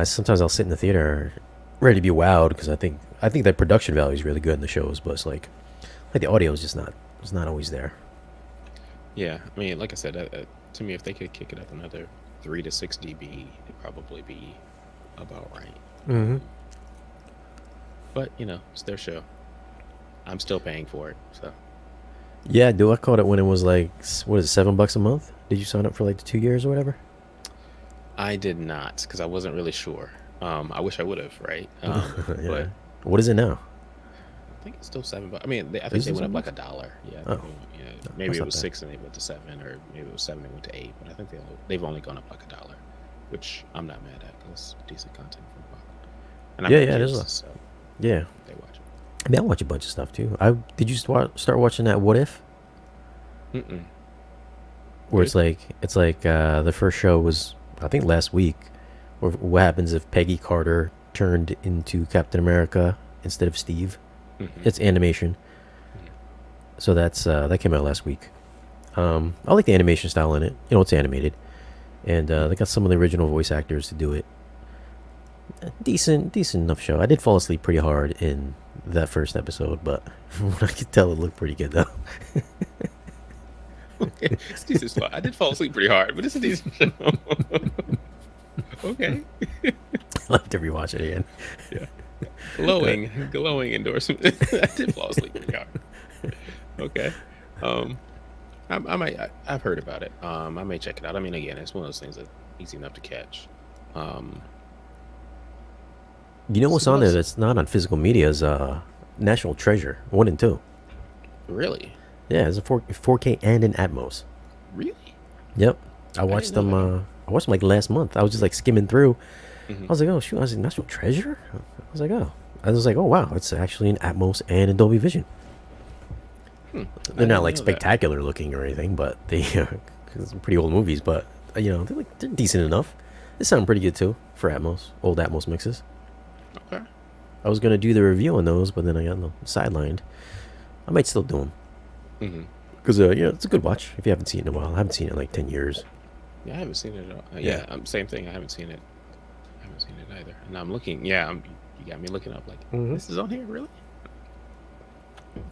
Speaker 1: sometimes I'll sit in the theater ready to be wowed because I think that production value is really good in the shows, but it's like the audio is just not it's not always there.
Speaker 2: Yeah, I mean, like I said, to me, if they could kick it up another 3 to 6 dB, it'd probably be about right.
Speaker 1: Mm-hmm.
Speaker 2: But it's their show. I'm still paying for it, so
Speaker 1: Yeah, dude, I caught it when it was like, what is it, $7 a month? Did you sign up for like the 2 years or whatever?
Speaker 2: I did not because I wasn't really sure. I wish I would have, right?
Speaker 1: Yeah.
Speaker 2: But
Speaker 1: What is it now?
Speaker 2: I think it's still $7. I mean, I think
Speaker 1: Is
Speaker 2: they
Speaker 1: it
Speaker 2: went up like
Speaker 1: $7?
Speaker 2: $1. Yeah, I
Speaker 1: Oh,
Speaker 2: think yeah.
Speaker 1: no,
Speaker 2: Maybe
Speaker 1: that's
Speaker 2: it
Speaker 1: not
Speaker 2: was
Speaker 1: bad.
Speaker 2: 6 and they went to 7, or maybe it was 7 and went to 8. But I think they've only gone up like $1, which I'm not mad at because it's decent content for a while. And I
Speaker 1: Yeah,
Speaker 2: got
Speaker 1: yeah, it is.
Speaker 2: kids, so
Speaker 1: Yeah.
Speaker 2: they watch
Speaker 1: I mean, I watch a bunch of stuff too. Did you start watching that What If?
Speaker 2: it. Mm-mm.
Speaker 1: Where
Speaker 2: Good.
Speaker 1: it's like the first show was, I think, last week. Or what happens if Peggy Carter turned into Captain America instead of Steve?
Speaker 2: Mm-hmm.
Speaker 1: It's animation,
Speaker 2: Mm-hmm.
Speaker 1: so that came out last week. I like the animation style in it. It's animated, and they got some of the original voice actors to do it. Decent enough show. I did fall asleep pretty hard in that first episode, but from what I could tell, it looked pretty good though.
Speaker 2: It's decent slow. I did fall asleep pretty hard, but it's a decent show. Okay.
Speaker 1: I'll have to rewatch it again.
Speaker 2: Yeah. Glowing endorsement. I did fall asleep pretty hard. Okay. Um, I've heard about it. I may check it out. I mean, again, it's one of those things that's easy enough to catch. Um,
Speaker 1: You know what's
Speaker 2: so what
Speaker 1: on there
Speaker 2: else?
Speaker 1: that's not on physical media is National Treasure 1 and 2.
Speaker 2: Really?
Speaker 1: Yeah, it's a 4K and an Atmos.
Speaker 2: Really?
Speaker 1: Yep, I
Speaker 2: I
Speaker 1: watched
Speaker 2: didn't know
Speaker 1: them.
Speaker 2: that.
Speaker 1: I watched them like last month. I was just like skimming through.
Speaker 2: hmm
Speaker 1: I was like, oh shoot! I was like, National Treasure. I was like, oh wow, it's actually an Atmos and a Dolby Vision.
Speaker 2: Hmm. I
Speaker 1: They're not
Speaker 2: didn't
Speaker 1: like
Speaker 2: know that.
Speaker 1: spectacular looking or anything, but they cause some pretty old movies. But they're decent enough. They sound pretty good too for Atmos, old Atmos mixes.
Speaker 2: Okay.
Speaker 1: I was gonna do the review on those, but then I got sidelined. I might still do them
Speaker 2: hmm
Speaker 1: because it's a good watch if you haven't seen it in a while. I haven't seen it in like 10 years.
Speaker 2: Yeah, I haven't seen it at all.
Speaker 1: Yeah.
Speaker 2: Yeah, same thing. I haven't seen it. I haven't seen it either. And I'm looking. Yeah, you got me looking up like
Speaker 1: Mhm.
Speaker 2: this is on here, really?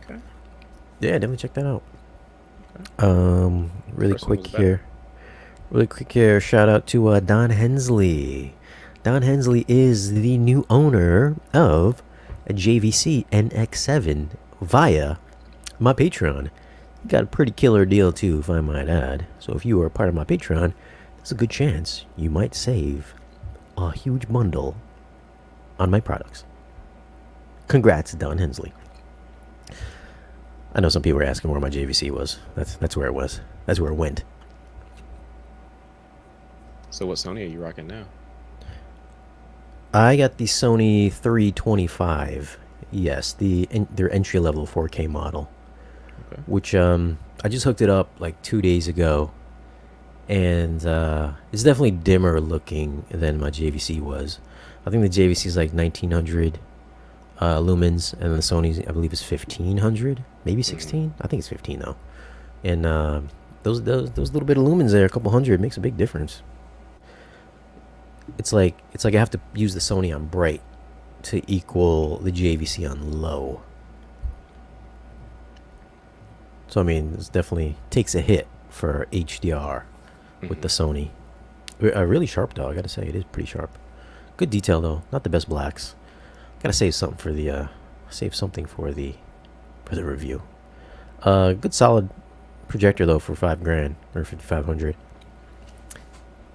Speaker 2: Okay.
Speaker 1: Yeah, definitely check that out.
Speaker 2: Okay.
Speaker 1: Really
Speaker 2: First one was
Speaker 1: quick
Speaker 2: better.
Speaker 1: here. Really quick here. Shout out to Don Hensley. Don Hensley is the new owner of a JVC NX7 via my Patreon. Got a pretty killer deal too, if I might add. So if you are part of my Patreon, there's a good chance you might save a huge bundle on my products. Congrats, Don Hensley. I know some people were asking where my JVC was. That's where it was. That's where it went.
Speaker 2: So what Sony are you rocking now?
Speaker 1: I got the Sony 325. Yes, their entry level 4K model,
Speaker 2: Okay.
Speaker 1: which I just hooked it up like 2 days ago, and it's definitely dimmer looking than my JVC was. I think the JVC is like 1900 lumens, and the Sony's I believe is 1500, maybe
Speaker 2: Mm-hmm.
Speaker 1: 16. I think it's 15 though, and those little bit of lumens there, a couple hundred, makes a big difference. It's like I have to use the Sony on bright to equal the JVC on low. So I mean, it definitely takes a hit for HDR with the Sony. Really sharp though, I gotta say, it is pretty sharp. Good detail though, not the best blacks. Gotta save something for the review. Good solid projector though for $5,000 or $5,500.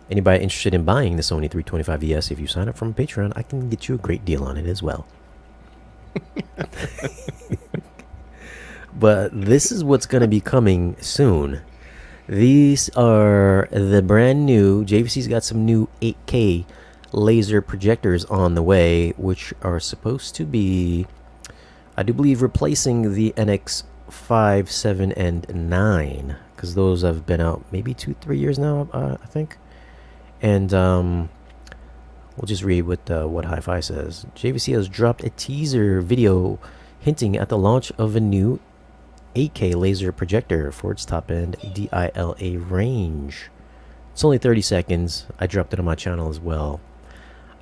Speaker 1: Anybody interested in buying the Sony 325ES, if you sign up from Patreon, I can get you a great deal on it as well. But this is what's going to be coming soon. These are the brand new, JVC's got some new 8K laser projectors on the way, which are supposed to be, I do believe, replacing the NX5, 7, and 9, because those have been out maybe 2-3 years now, I think. And we'll just read what Hi-Fi says. JVC has dropped a teaser video hinting at the launch of a new 8K laser projector for its top-end DILA range. It's only 30 seconds. I dropped it on my channel as well.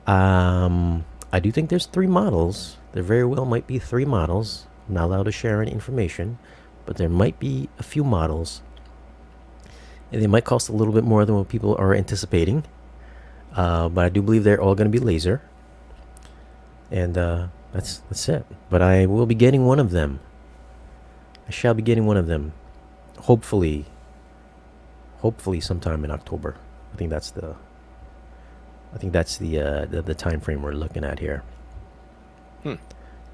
Speaker 1: I do think there's 3 models. There very well might be 3 models. I'm not allowed to share any information, but there might be a few models. And they might cost a little bit more than what people are anticipating. But I do believe they're all going to be laser. And that's it. But I will be getting one of them. I shall be getting one of them. Hopefully sometime in October. I think that's the time frame we're looking at here.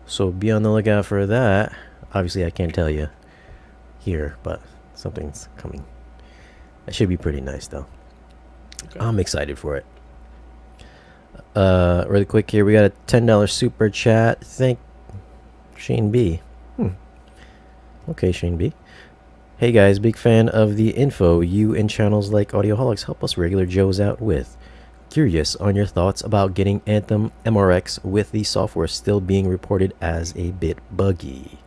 Speaker 1: So be on the lookout for that. Obviously I can't tell you here, but something's coming. That should be pretty nice though. Okay. I'm excited for it. Really quick here, we got a $10 super chat. Thank Shane B. Okay, Shane B. Hey guys, big fan of the info you and channels like Audioholics help us regular Joes out with. Curious on your thoughts about getting Anthem MRX with the software still being reported as a bit buggy.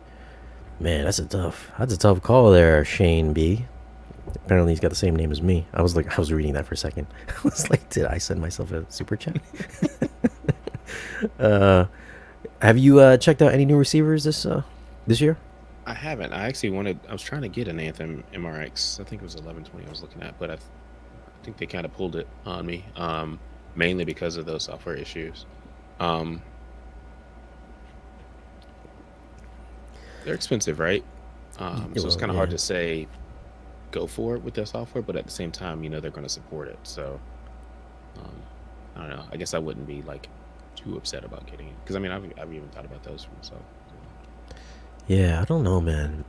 Speaker 1: Man, that's a tough call there, Shane B. Apparently he's got the same name as me. I was reading that for a second. I was like, did I send myself a super chat? Have you checked out any new receivers this year?
Speaker 2: I haven't. I was trying to get an Anthem MRX. I think it was 1120 I was looking at, but I think they kind of pulled it on me, mainly because of those software issues. They're expensive, right? So it's kind of hard to say go for it with their software, but at the same time, they're going to support it. So I don't know. I guess I wouldn't be like too upset about getting it, because I mean, I've even thought about those for myself.
Speaker 1: Yeah, I don't know, man.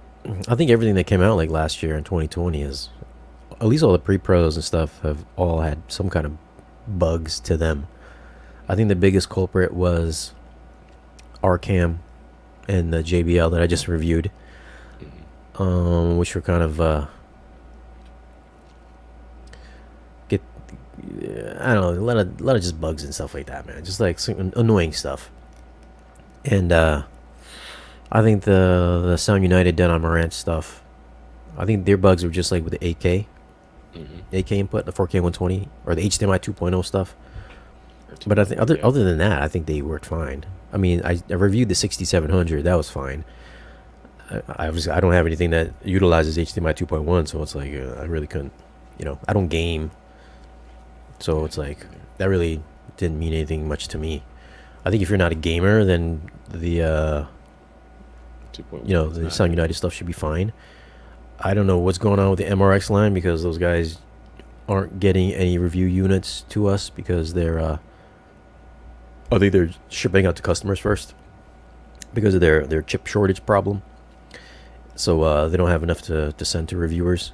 Speaker 1: I think everything that came out like last year in 2020 is, at least all the pre-pros and stuff have all had some kind of bugs to them. I think the biggest culprit was RCam and the JBL that I just reviewed, which were kind of I don't know, a lot of just bugs and stuff like that, man. Just like some annoying stuff. And I think the Sound United done on Marantz stuff, I think their bugs were just like with the 8K 8K input, the 4K 120, or the HDMI 2.0 stuff. But I think other than that, I think they worked fine. I mean, I reviewed the 6700. That was fine. I don't have anything that utilizes HDMI 2.1, so it's like I really couldn't. I don't game, so it's like that really didn't mean anything much to me. I think if you're not a gamer, then the the Sound United stuff should be fine. I don't know what's going on with the MRX line, because those guys aren't getting any review units to us because they're I think they're shipping out to customers first because of their chip shortage problem. So they don't have enough to send to reviewers.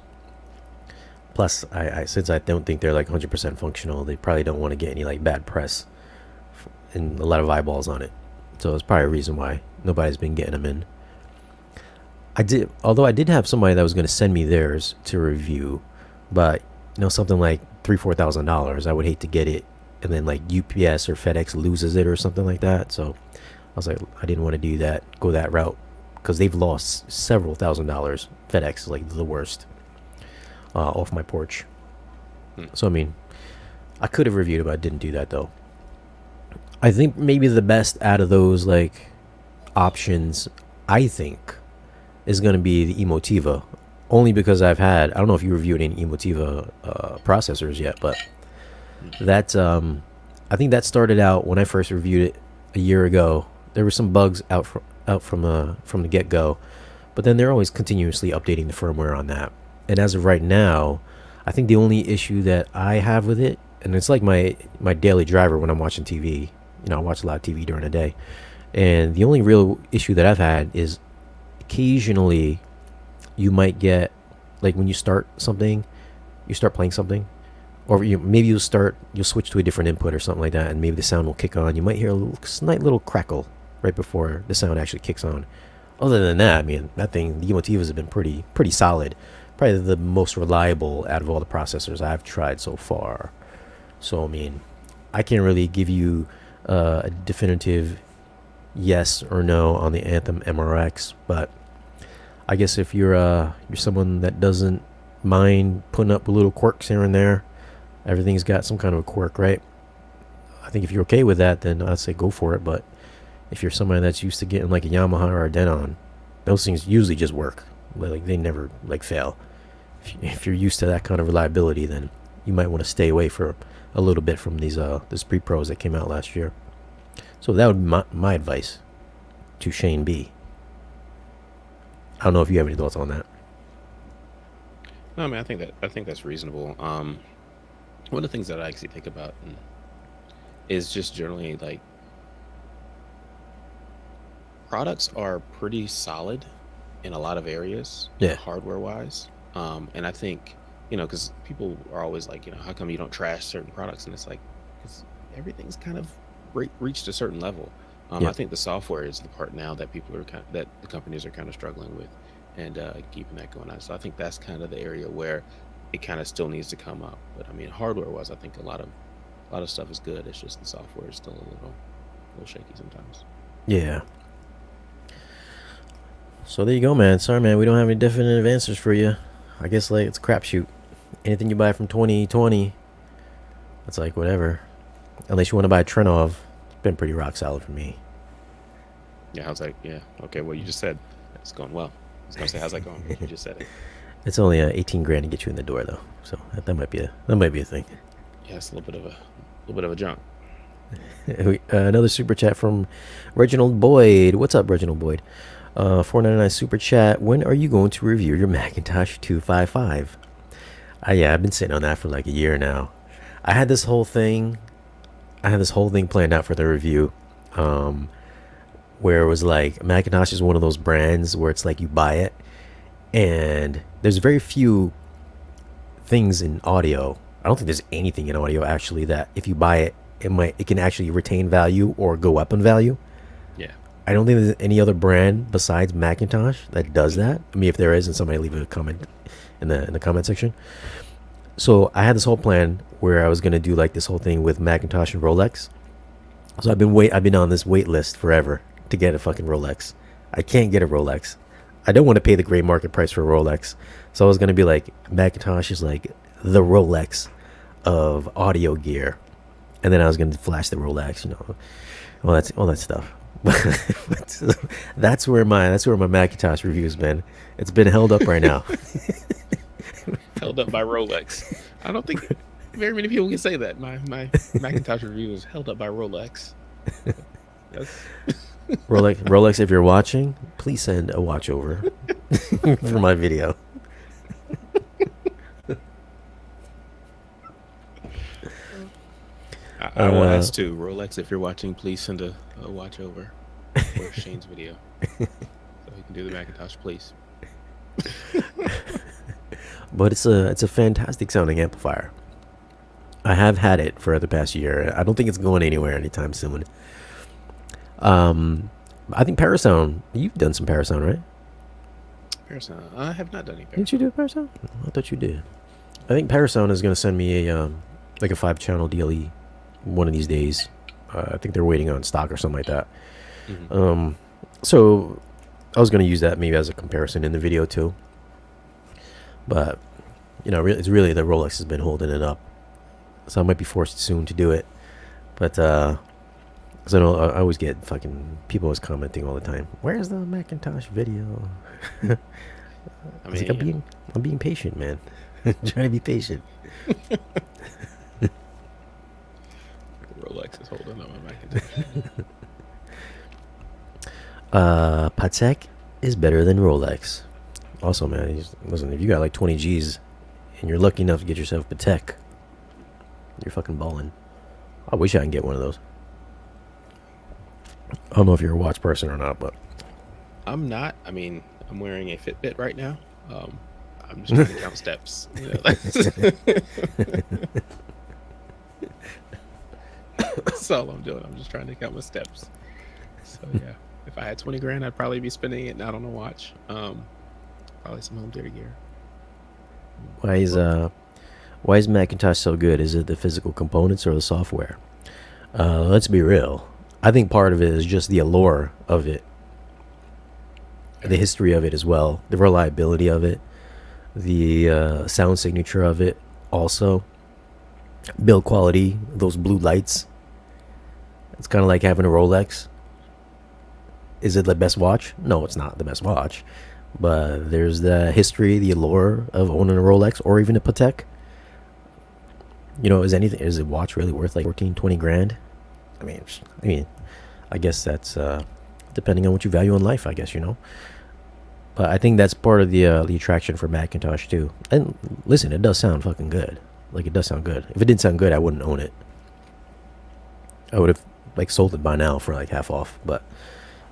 Speaker 1: Plus, since I don't think they're like 100% functional, they probably don't want to get any like bad press and a lot of eyeballs on it. So it's probably a reason why nobody's been getting them in. Although I did have somebody that was going to send me theirs to review, but something like $3,000-$4,000, I would hate to get it and then like UPS or FedEx loses it or something like that. So I was like, I didn't want to do that, go that route, because they've lost several $1,000s. FedEx is like the worst. off my porch.
Speaker 2: Hmm.
Speaker 1: So I mean, I could have reviewed it, but I didn't do that though. I think maybe the best out of those like options, I think, is going to be the Emotiva, only because I don't know if you reviewed any Emotiva processors yet, but that's I think that started out when I first reviewed it a year ago. There were some bugs out from the get go, but then they're always continuously updating the firmware on that. And as of right now, I think the only issue that I have with it, and it's like my daily driver when I'm watching TV. You know, I watch a lot of TV during the day, and the only real issue that I've had is occasionally you might get, like, when you start playing something, or you'll switch to a different input or something like that, and maybe the sound will kick on. You might hear a slight little crackle right before the sound actually kicks on. Other than that, I mean, the Emotivas have been pretty solid. Probably the most reliable out of all the processors I've tried so far. So I mean, I can't really give you a definitive yes or no on the Anthem MRX, but I guess if you're someone that doesn't mind putting up little quirks here and there, everything's got some kind of a quirk, right? I think if you're okay with that, then I'd say go for it. But if you're somebody that's used to getting like a Yamaha or a Denon, those things usually just work. Like, they never like fail. If you're used to that kind of reliability, then you might want to stay away for a little bit from these pre-pros that came out last year. So that would be my advice to Shane B. I don't know if you have any thoughts on that.
Speaker 2: No, I mean, I think that's reasonable. One of the things that I actually think about is just generally, like, products are pretty solid in a lot of areas,
Speaker 1: Yeah.
Speaker 2: hardware wise. And I think, because people are always like, how come you don't trash certain products? And it's like, because everything's kind of reached a certain level.
Speaker 1: Yeah.
Speaker 2: I think the software is the part now that that the companies are kind of struggling with, and keeping that going on. So I think that's kind of the area where it kind of still needs to come up. But I mean, hardware wise, I think a lot of stuff is good. It's just the software is still a little shaky sometimes.
Speaker 1: Yeah. So there you go, man. Sorry, man, we don't have any definitive answers for you. I guess, like, it's a crapshoot. Anything you buy from 2020, it's like whatever. Unless you want to buy a Trenov, it's been pretty rock solid for me.
Speaker 2: Yeah, how's that? Yeah, okay. Well, you just said it's going well. I was gonna say, how's that going? You just said it.
Speaker 1: It's only 18 grand to get you in the door, though. So that might be a thing.
Speaker 2: Yeah, it's a little bit of a jump.
Speaker 1: Another super chat from Reginald Boyd. What's up, Reginald Boyd? $4.99 super chat. When are you going to review your McIntosh 255? Yeah, I've been sitting on that for like a year now. I had this whole thing planned out for the review, where it was like, McIntosh is one of those brands where it's like you buy it, and there's very few things in audio. I don't think there's anything in audio actually that if you buy it, it can actually retain value or go up in value.
Speaker 2: Yeah.
Speaker 1: I don't think there's any other brand besides McIntosh that does that. I mean, if there is, and somebody leave a comment in the comment section. So I had this whole plan where I was gonna do like this whole thing with McIntosh and Rolex. So I've been on this wait list forever to get a fucking Rolex. I can't get a Rolex. I don't want to pay the gray market price for a Rolex. So I was gonna be like, McIntosh is like the Rolex of audio gear, and then I was gonna flash the Rolex, all that stuff. that's where my McIntosh review's been. It's been held up right now.
Speaker 2: Held up by Rolex. I don't think very many people can say that. My McIntosh review is held up by Rolex.
Speaker 1: Rolex, if you're watching, please send a watch over for my video.
Speaker 2: I will ask too. Rolex, if you're watching, please send a watch over for Shane's video, so he can do the McIntosh, please.
Speaker 1: But it's a fantastic sounding amplifier. I have had it for the past year. I don't think it's going anywhere anytime soon. I think Parasound. You've done some Parasound, right?
Speaker 2: Parasound. I have not done any Parasound.
Speaker 1: Didn't you do Parasound? I thought you did. I think Parasound is going to send me a 5-channel DLE one of these days. I think they're waiting on stock or something like that. Mm-hmm. So I was going to use that maybe as a comparison in the video too. But It's really the Rolex has been holding it up. So I might be forced soon to do it. But because I know I always get fucking people always commenting all the time. Where's the McIntosh video?
Speaker 2: I
Speaker 1: I was
Speaker 2: mean,
Speaker 1: like, I'm being patient, man. Trying to be patient.
Speaker 2: Rolex is holding on my Macintosh.
Speaker 1: Patek is better than Rolex. Also, man, listen, if you got like 20 G's and you're lucky enough to get yourself Patek, you're fucking balling. I wish I can get one of those. I don't know if you're a watch person or not, but
Speaker 2: I'm not. I mean, I'm wearing a Fitbit right now. I'm just trying to count steps. That's all I'm doing. I'm just trying to count my steps. So yeah, if I had 20 grand, I'd probably be spending it not on a watch. Probably some home theater gear.
Speaker 1: why is Macintosh so good? Is it the physical components or the software? Let's be real. I think part of it is just the allure of it, the history of it as well, the reliability of it, the sound signature of it, also build quality, those blue lights. It's kind of like having a Rolex. Is it the best watch? No, it's not the best watch. But there's the history, the allure of owning a Rolex or even a Patek. Is a watch really worth like 14, 20 grand? I mean, I guess that's depending on what you value in life, I guess, But I think that's part of the attraction for Macintosh too. And listen, it does sound fucking good. Like, it does sound good. If it didn't sound good, I wouldn't own it. I would have like sold it by now for like half off. But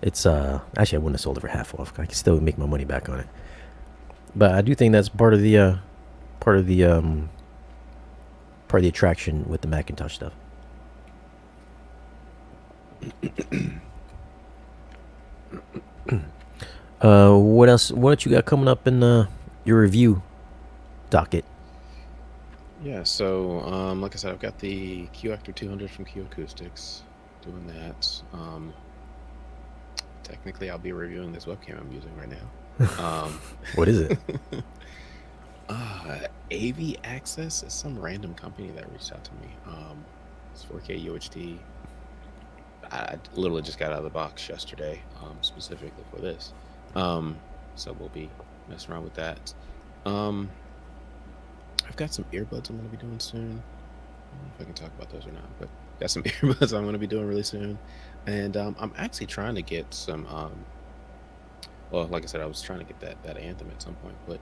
Speaker 1: it's actually, I wouldn't have sold it for half off. I can still make my money back on it. But I do think that's part of the attraction with the Macintosh stuff. What else? What you got coming up in your review docket?
Speaker 2: Yeah, so like I said, I've got the Q Actor 200 from Q Acoustics, doing that. Technically, I'll be reviewing this webcam I'm using right now.
Speaker 1: What is it?
Speaker 2: AV Access is some random company that reached out to me. It's 4K UHD. I literally just got out of the box yesterday, specifically for this. So we'll be messing around with that. I've got some earbuds I'm going to be doing soon. I don't know if I can talk about those or not, but got some earbuds I'm going to be doing really soon. And I'm actually trying to get some, well, like I said, I was trying to get that Anthem at some point, but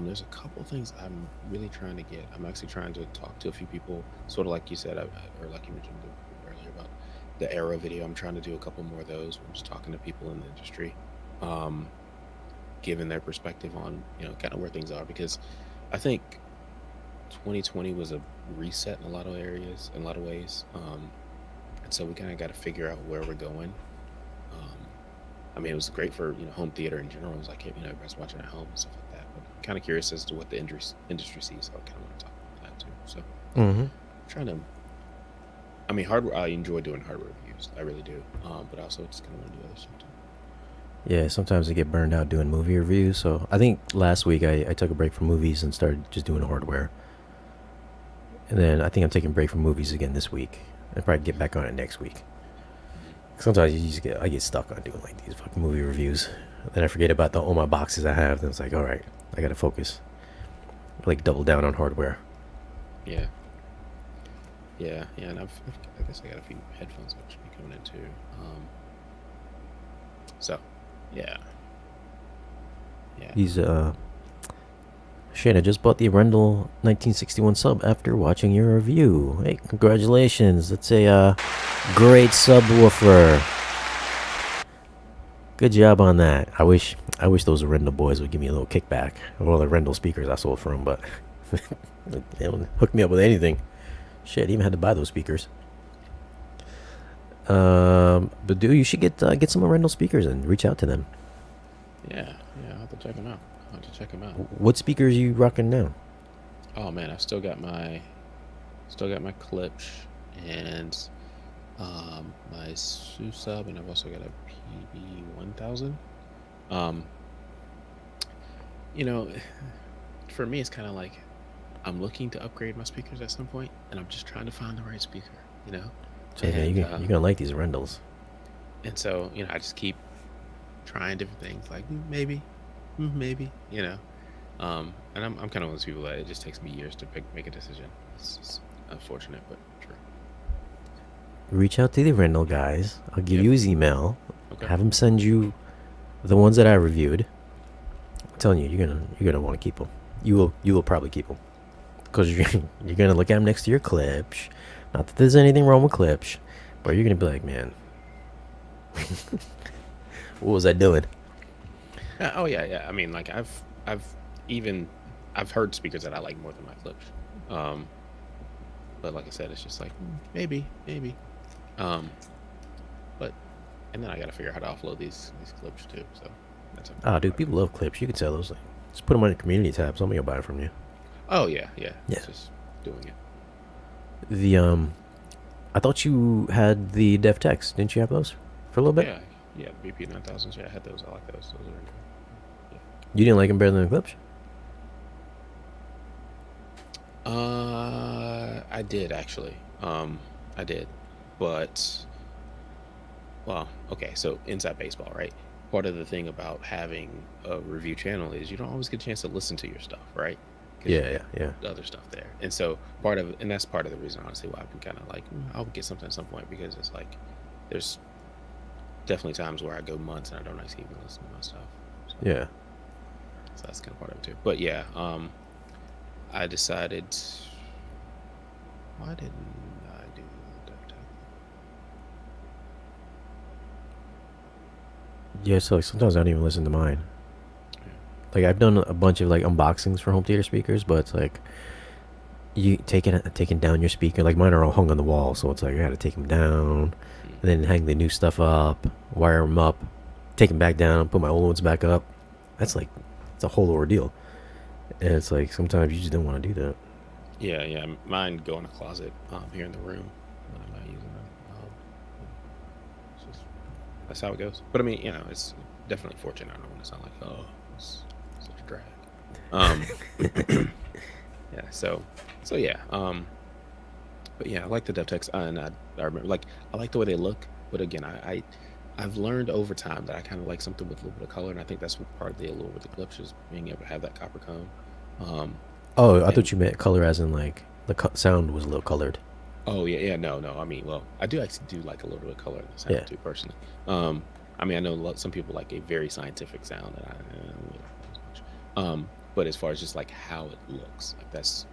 Speaker 2: there's a couple things I'm really trying to get. I'm actually trying to talk to a few people, sort of like you said, or like you mentioned earlier about the Arrow video. I'm trying to do a couple more of those. I'm just talking to people in the industry, giving their perspective on, kind of where things are, because I think 2020 was a reset in a lot of areas, in a lot of ways. And so we kind of got to figure out where we're going. I mean, it was great for, home theater in general. It was like, everybody's watching at home and stuff like that. But I'm kind of curious as to what the industry sees. So I kind of want to talk about that too. So trying to, I mean, hardware, I enjoy doing hardware reviews. I really do. But I also just kind of want to do other stuff too.
Speaker 1: Yeah, sometimes I get burned out doing movie reviews. So I think last week I took a break from movies and started just doing hardware. And then I think I'm taking a break from movies again this week. I'll probably get back on it next week. Sometimes I get stuck on doing like these fucking movie reviews. Then I forget about all my boxes I have. Then it's like, all right, I gotta focus. Like double down on hardware.
Speaker 2: Yeah. And I guess I got a few headphones that should be coming in too. So, yeah.
Speaker 1: These Shane, I just bought the Rendell 1961 sub after watching your review. Hey, congratulations. That's a great subwoofer. Good job on that. I wish those Rendell boys would give me a little kickback. Well, the Rendell speakers I sold for them, but they don't hook me up with anything. Shit, I even had to buy those speakers. But dude, you should get some Rendell speakers and reach out to them.
Speaker 2: Yeah, I'll have to check them out.
Speaker 1: What speakers are you rocking now?
Speaker 2: Oh man, I've still got my Klipsch and my Su sub, and I've also got a PB1000. For me, it's kind of like I'm looking to upgrade my speakers at some point, and I'm just trying to find the right speaker, you know.
Speaker 1: So yeah,
Speaker 2: And
Speaker 1: you're gonna like these Rendels.
Speaker 2: so I just keep trying different things, like maybe, maybe, and I'm kind of one of those people that it just takes me years to make a decision. It's unfortunate, but true.
Speaker 1: Reach out to the Rendell guys. I'll give you his email.
Speaker 2: Okay.
Speaker 1: Have him send you the ones that I reviewed. I'm telling you, you're gonna want to keep them. You will probably keep them because you're gonna look at them next to your clips. Not that there's anything wrong with clips, but you're gonna be like, man, what was I doing?
Speaker 2: Oh yeah. I mean, like I've heard speakers that I like more than my clips. But like I said, it's just like maybe. But and then I got to figure out how to offload these clips too. So that's
Speaker 1: dude, people love clips. You can sell those. Like, just put them on your community tab. Somebody will buy it from you.
Speaker 2: Oh yeah. It's just doing it.
Speaker 1: The I thought you had the DevTex. Didn't you have those for a little bit?
Speaker 2: Yeah. BP 9000s. Yeah, I had those. I like those. Those are really good. Yeah.
Speaker 1: You didn't like them better than the clips?
Speaker 2: I did actually. I did, but well, okay. So inside baseball, right? Part of the thing about having a review channel is you don't always get a chance to listen to your stuff, right?
Speaker 1: Yeah.
Speaker 2: Other stuff there, and so that's part of the reason, honestly, why I've been kind of like, I'll get something at some point, because it's like there's definitely times where I go months and I don't actually even listen to my stuff. So,
Speaker 1: Yeah.
Speaker 2: So that's kind of part of it too. But yeah, I decided, why didn't I do that?
Speaker 1: Yeah, so like, sometimes I don't even listen to mine. Like I've done a bunch of like unboxings for home theater speakers, but it's like you taking down your speaker. Like mine are all hung on the wall, so it's like I got to take them down, and then hang the new stuff up, wire them up, take them back down, put my old ones back up. That's like it's a whole ordeal, and it's like sometimes you just don't want to do that.
Speaker 2: Yeah. Mine go in a closet here in the room when I'm not using them. That's how it goes. But I mean, it's definitely fortunate. I don't want to sound like, oh, it's such a drag. Yeah. So yeah. But yeah, I like the DevTex, and I remember, like, I like the way they look. But again, I've learned over time that I kind of like something with a little bit of color, and I think that's what part of the allure with the clips is being able to have that copper cone.
Speaker 1: I thought you meant color as in like the sound was a little colored.
Speaker 2: Oh yeah. No. I mean, well, I do actually do like a little bit of color in the sound too, personally. I mean, I know some people like a very scientific sound, and I don't really like that as much. But as far as just like how it looks, like that's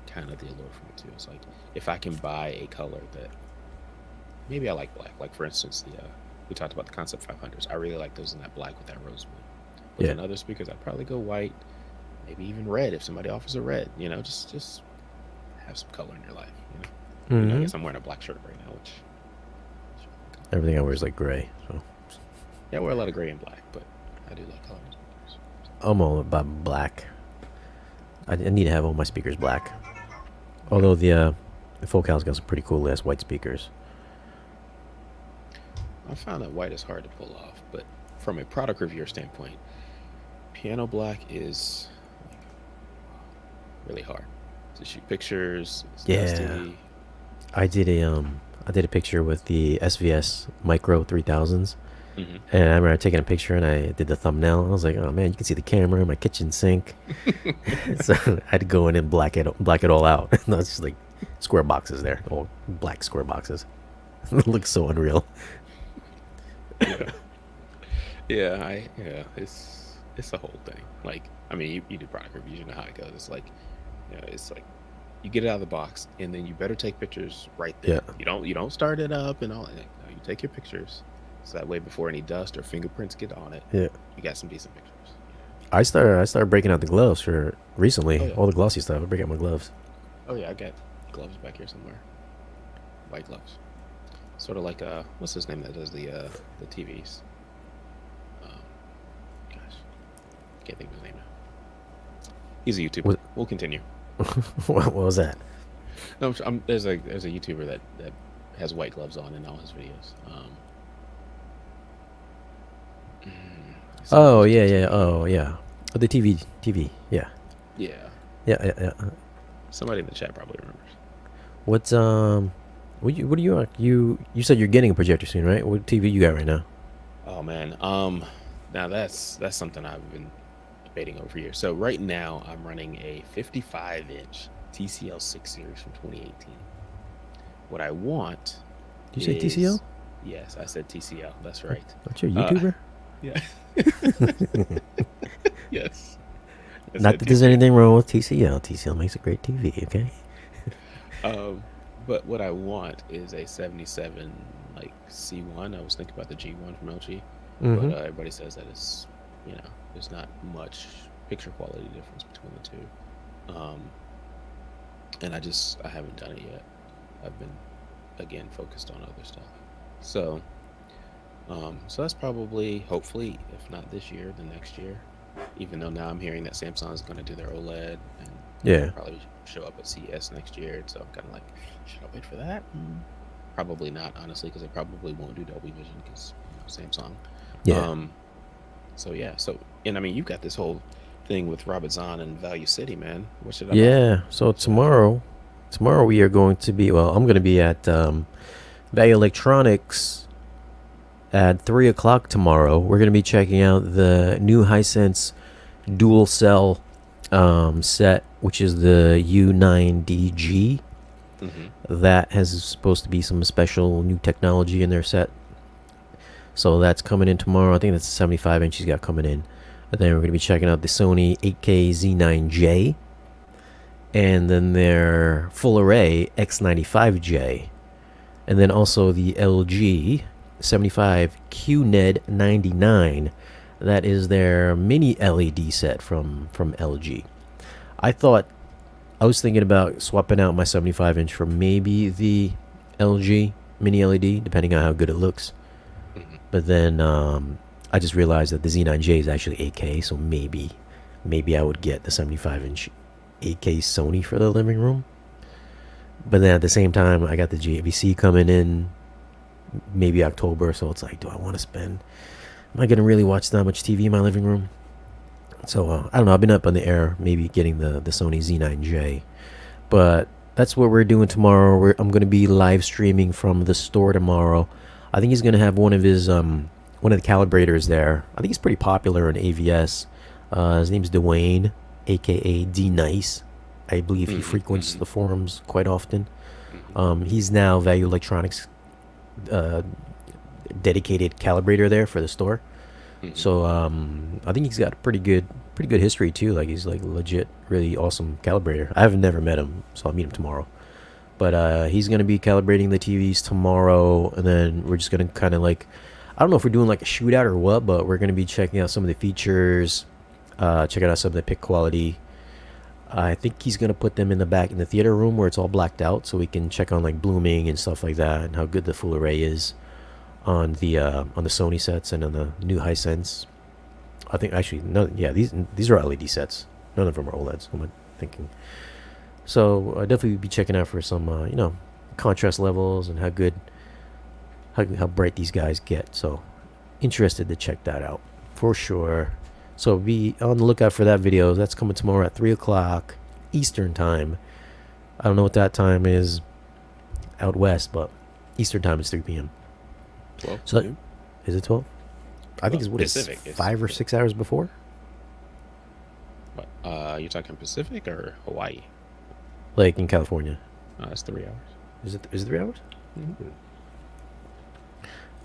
Speaker 2: kind of the allure for me too. It's like if I can buy a color that maybe I like black, like for instance, we talked about the Concept 500s. I really like those in that black with that rosewood. But in other speakers, I'd probably go white, maybe even red if somebody offers a red. Just have some color in your life. I guess I'm wearing a black shirt right now, which
Speaker 1: everything I wear is like gray. So
Speaker 2: yeah, I wear a lot of gray and black, but I do like colors.
Speaker 1: I'm all about black. I need to have all my speakers black. Although the Focal's got some pretty cool ass white speakers.
Speaker 2: I found that white is hard to pull off, but from a product reviewer standpoint, piano black is like really hard to shoot pictures. It's dusty.
Speaker 1: I did a picture with the SVS Micro 3000s. And I remember taking a picture and I did the thumbnail. I was like, oh man, you can see the camera, my kitchen sink. So I had to go in and black it all out. No, it's just like square boxes there, all black square boxes. It looks so unreal.
Speaker 2: Yeah, it's a whole thing. Like, I mean, you do product reviews, you know how it goes. It's like, it's like you get it out of the box, and then you better take pictures right there.
Speaker 1: Yeah.
Speaker 2: You don't start it up and all that. No, you take your pictures, so that way before any dust or fingerprints get on it, you got some decent pictures.
Speaker 1: I started breaking out the gloves for recently. All the glossy stuff. I break out my gloves.
Speaker 2: Oh yeah, I got gloves back here somewhere. White gloves. Sort of like what's his name that does the TVs? Gosh, can't think of his name now. He's a YouTuber. We'll continue.
Speaker 1: What was that?
Speaker 2: No, there's a YouTuber that has white gloves on in all his videos.
Speaker 1: Oh yeah. Oh yeah. Oh, the TV. Yeah.
Speaker 2: Yeah.
Speaker 1: Yeah.
Speaker 2: Somebody in the chat probably remembers.
Speaker 1: What's what do you said you're getting a projector soon, right? What TV you got right now?
Speaker 2: Oh man. Now that's something I've been debating over here. So right now I'm running a 55-inch TCL 6 series from 2018. What I want.
Speaker 1: Did you say TCL?
Speaker 2: Yes, I said TCL. That's right.
Speaker 1: Aren't you a YouTuber?
Speaker 2: Yeah. Yes.
Speaker 1: Not that there's anything wrong with TCL. TCL makes a great TV. Okay.
Speaker 2: But what I want is a 77 like C1. I was thinking about the G1 from LG, but everybody says that it's, there's not much picture quality difference between the two. And I haven't done it yet. I've been, again, focused on other stuff. So that's probably, hopefully, if not this year, then next year. Even though now I'm hearing that Samsung is going to do their OLED and probably show up at CES next year. So I'm kind of like, should I wait for that? Probably not, honestly, because they probably won't do Dolby Vision because Samsung.
Speaker 1: Yeah.
Speaker 2: So and I mean, you've got this whole thing with Robert Zahn and Value City, man. What should I buy?
Speaker 1: Yeah. So tomorrow we are going to be. Well, I'm going to be at Value Electronics at 3:00 tomorrow. We're going to be checking out the new Hisense dual cell set, which is the U9DG. That has supposed to be some special new technology in their set. So that's coming in tomorrow. I think that's a 75-inch he's got coming in. And then we're going to be checking out the Sony 8K Z9J. And then their full array X95J. And then also the LG 75 QNED 99. That is their mini LED set from LG. I was thinking about swapping out my 75-inch for maybe the LG mini LED, depending on how good it looks. But then I just realized that the Z9J is actually 8K, so maybe I would get the 75-inch 8K Sony for the living room. But then at the same time, I got the JVC coming in maybe October, so it's like, do I want to spend? Am I going to really watch that much TV in my living room? So I don't know. I've been up on the air, maybe getting the Sony Z9J. But that's what we're doing tomorrow. I'm going to be live streaming from the store tomorrow. I think he's going to have one of the calibrators there. I think he's pretty popular in AVS. His name's Dwayne, aka D Nice. I believe he frequents the forums quite often. He's now Value Electronics dedicated calibrator there for the store. So I think he's got a pretty good history too. Like, he's like legit really awesome calibrator. I've never met him, so I'll meet him tomorrow. But he's gonna be calibrating the TVs tomorrow, and then we're just gonna kind of like, I don't know if we're doing like a shootout or what, but we're gonna be checking out some of the features, checking out some of the pic quality. I think he's gonna put them in the theater room where it's all blacked out, so we can check on like blooming and stuff like that, and how good the full array is on the Sony sets and on the new Hisense. I think actually no, yeah, these are LED sets. None of them are OLEDs. What am I thinking? So I definitely be checking out for some contrast levels and how bright these guys get. So interested to check that out for sure. So be on the lookout for that video. That's coming tomorrow at 3:00 Eastern time. I don't know what that time is out west, but Eastern time is 3 p.m.
Speaker 2: 12.
Speaker 1: So is it 12? I think it's
Speaker 2: Pacific.
Speaker 1: 5 or 6 hours before.
Speaker 2: What? You're talking Pacific or Hawaii?
Speaker 1: Like in California.
Speaker 2: It's 3 hours.
Speaker 1: Is it 3 hours?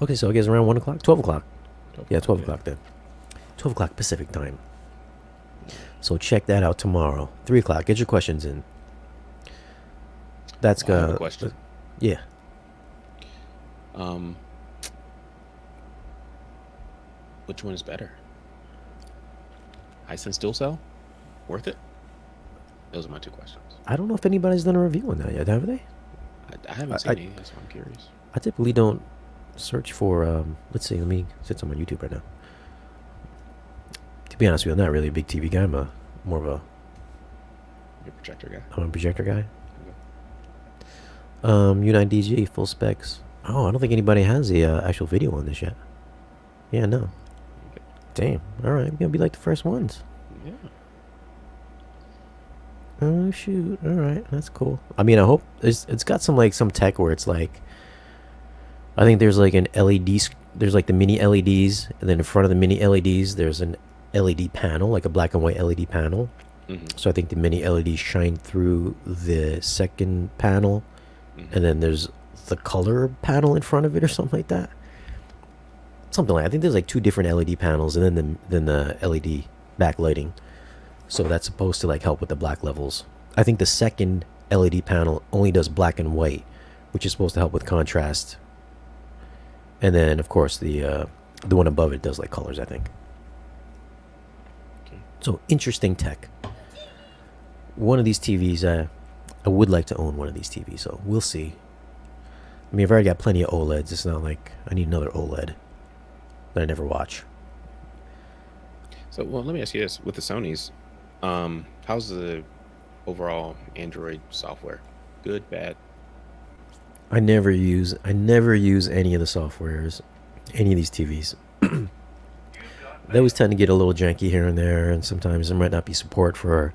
Speaker 1: Okay, so I guess around 1 o'clock, 12 o'clock. Yeah, 12 o'clock then. 12 o'clock Pacific time. So check that out tomorrow, 3:00. Get your questions in. That's
Speaker 2: I have a question.
Speaker 1: Yeah.
Speaker 2: Which one is better? Hisense dual cell? Worth it? Those are my 2 questions.
Speaker 1: I don't know if anybody's done a review on that yet, have they?
Speaker 2: I haven't seen any, that's why I'm curious.
Speaker 1: I typically don't search for. Let's see. Let me sit on my YouTube right now. To be honest with you, I'm not really a big TV guy. I'm more of a.
Speaker 2: You're a projector guy.
Speaker 1: I'm a projector guy.
Speaker 2: Okay.
Speaker 1: U9DG full specs. Oh, I don't think anybody has the actual video on this yet. Yeah, no.
Speaker 2: Okay.
Speaker 1: Damn. All right, we're gonna be like the first ones.
Speaker 2: Yeah.
Speaker 1: Oh shoot! All right, that's cool. I mean, I hope it's got some tech where it's like, I think there's like an LED. There's like the mini LEDs, and then in front of the mini LEDs, there's an LED panel, like a black and white LED panel.
Speaker 2: Mm-hmm.
Speaker 1: So I think the mini LEDs shine through the second panel,
Speaker 2: Mm-hmm.
Speaker 1: and then there's the color panel in front of it, or something like that. Something like, I think there's like two different LED panels, and then the LED backlighting. So that's supposed to like help with the black levels. I think the second LED panel only does black and white, which is supposed to help with contrast. And then of course the one above it does like colors, I think.
Speaker 2: Okay.
Speaker 1: So interesting tech. One of these TVs, I would like to own one of these TVs. So we'll see. I mean, I've already got plenty of OLEDs. It's not like I need another OLED that I never watch.
Speaker 2: So, well, let me ask you this: with the Sonys, how's the overall Android software? Good, bad?
Speaker 1: I never use any of the softwares, any of these TVs. They always tend to get a little janky here and there, and sometimes there might not be support for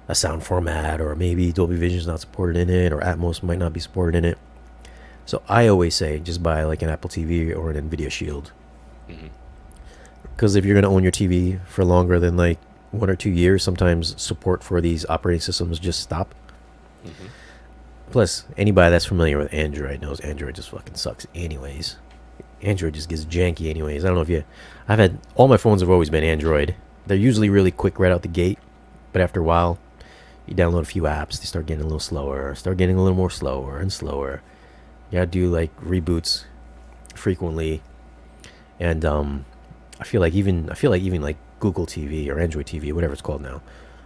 Speaker 1: a sound format, or maybe Dolby Vision's not supported in it, or Atmos might not be supported in it. So I always say just buy like an Apple TV or an Nvidia Shield,
Speaker 2: Mm-hmm.
Speaker 1: because if you're gonna own your TV for longer than like 1 or 2 years, sometimes support for these operating systems just stop.
Speaker 2: Mm-hmm.
Speaker 1: Plus, anybody that's familiar with Android knows Android just fucking sucks anyways. Android just gets janky anyways. I don't know if you... I've had... All my phones have always been Android. They're usually really quick right out the gate. But after a while, you download a few apps, they start getting a little slower. Start getting a little more slower and slower. You gotta do like reboots frequently. And I feel like even like Google TV or Android TV, whatever it's called now,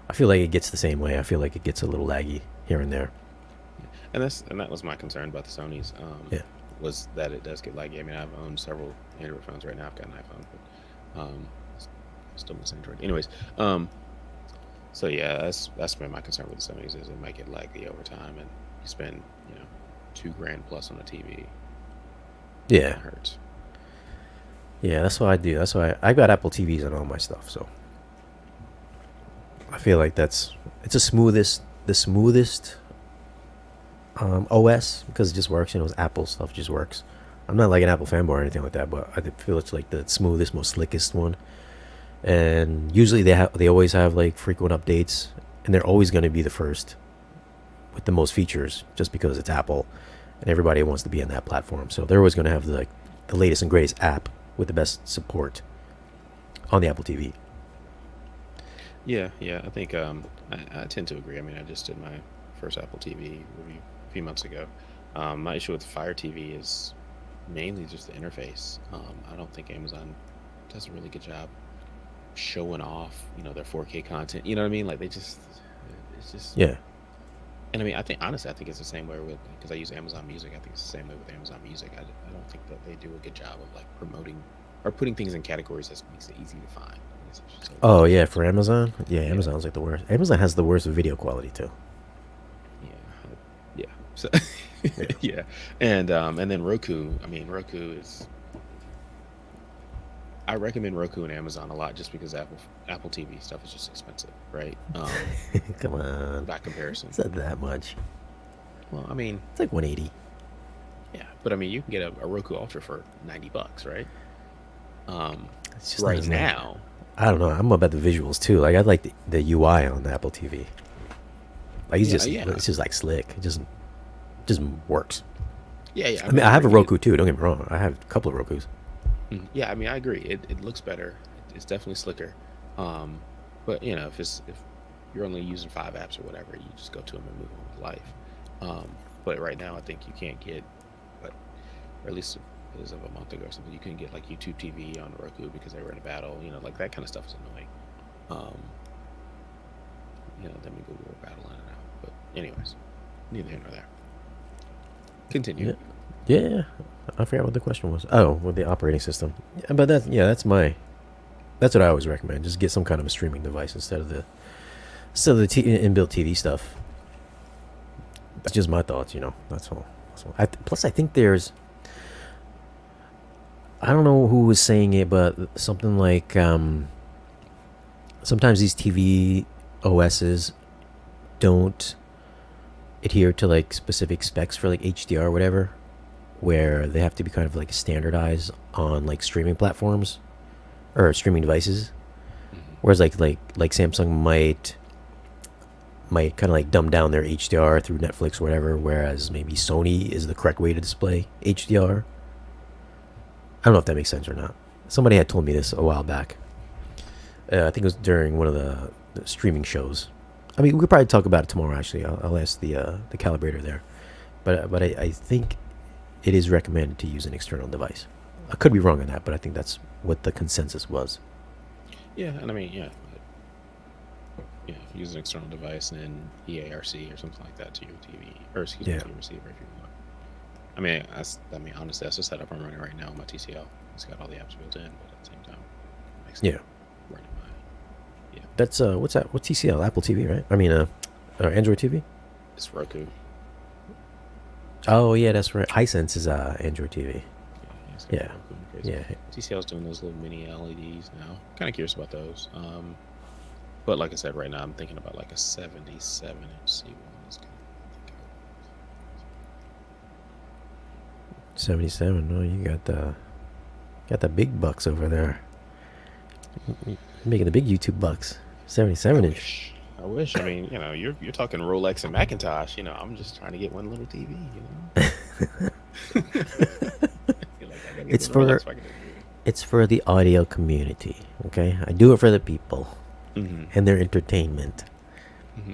Speaker 1: I feel like it gets the same way. I feel like it gets a little laggy here and there.
Speaker 2: And that was my concern about the Sonys.
Speaker 1: Yeah.
Speaker 2: Was that it does get laggy. I mean, I've owned several Android phones right now. I've got an iPhone, but still miss Android. Anyways, so yeah, that's been my concern with the Sonys, is it might get laggy over time, and you spend $2,000 plus on a TV.
Speaker 1: Yeah.
Speaker 2: It hurts.
Speaker 1: Yeah, that's what I do. That's why I got Apple TVs on all my stuff. So I feel like it's the smoothest OS, because it just works. It's Apple stuff just works. I'm not like an Apple fanboy or anything like that, but I feel it's like the smoothest, most slickest one. And usually they always have like frequent updates, and they're always going to be the first with the most features, just because it's Apple, and everybody wants to be on that platform. So they're always going to have the latest and greatest app with the best support on the Apple TV.
Speaker 2: Yeah, I think I tend to agree. I mean, I just did my first Apple TV review a few months ago. My issue with Fire TV is mainly just the interface. I don't think Amazon does a really good job showing off, their 4K content. You know what I mean? Like it's just.
Speaker 1: Yeah.
Speaker 2: And I mean, honestly, I think it's the same way because I use Amazon Music. I think it's the same way with Amazon Music. I don't think that they do a good job of like promoting or putting things in categories that makes it easy to find.
Speaker 1: Oh yeah, for Amazon, yeah, Amazon's like the worst. Amazon has the worst video quality too.
Speaker 2: Yeah. So yeah, and then Roku. I mean, Roku is. I recommend Roku and Amazon a lot just because Apple TV stuff is just expensive, right?
Speaker 1: Come on.
Speaker 2: By comparison,
Speaker 1: It's not that much.
Speaker 2: well, I mean,
Speaker 1: It's like 180.
Speaker 2: yeah, but I mean, you can get a Roku Ultra for $90, right?
Speaker 1: It's just
Speaker 2: Right
Speaker 1: not as
Speaker 2: now.
Speaker 1: I don't know. I'm about the visuals too. Like I like the UI on the Apple TV. Like it's just like slick. It just works.
Speaker 2: Yeah.
Speaker 1: I mean, I have a Roku too. Don't get me wrong. I have a couple of Rokus.
Speaker 2: Yeah, I mean, I agree. It looks better. It's definitely slicker. But if you're only using 5 apps or whatever, you just go to them and move on with life. But right now, I think you can't get, or at least as of a month ago or something, you couldn't get like YouTube TV on Roku because they were in a battle. Like that kind of stuff is annoying. Then we Google were battling it out. But anyways, neither here nor there. Continue.
Speaker 1: Yeah. I forgot what the question was. Oh, with the operating system. Yeah, but that's what I always recommend. Just get some kind of a streaming device instead of the inbuilt TV stuff. That's just my thoughts. That's all. Plus, I think there's. I don't know who was saying it, but something like sometimes these TV OSs don't adhere to like specific specs for like HDR or whatever, where they have to be kind of like standardized on like streaming platforms or streaming devices. Whereas like Samsung might kind of like dumb down their HDR through Netflix or whatever, whereas maybe Sony is the correct way to display HDR. I don't know if that makes sense or not. Somebody had told me this a while back. I think it was during one of the streaming shows. I mean, we could probably talk about it tomorrow. Actually, I'll ask the calibrator there. But I think it is recommended to use an external device. I could be wrong on that, but I think that's what the consensus was.
Speaker 2: Yeah, and I mean, yeah, use an external device and then EARC or something like that to your TV, or excuse me, to your receiver if you want. I mean, honestly, that's the setup I'm running right now on my TCL. It's got all the apps built in, but at the same time, it makes sense running my.
Speaker 1: That's what's that? What's TCL? Apple TV, right? I mean, Android TV.
Speaker 2: It's Roku.
Speaker 1: Oh yeah, that's right. iSense is Android TV. Yeah.
Speaker 2: TCL's doing those little mini LEDs now. Kind of curious about those. But like I said, right now I'm thinking about like a 77-inch C1 is kind of
Speaker 1: 77. Oh, you got the big bucks over there. You're making the big YouTube bucks. 77-inch.
Speaker 2: I wish. I mean, you're talking Rolex and McIntosh. I'm just trying to get one little TV.
Speaker 1: It's for the audio community. Okay, I do it for the people and their entertainment.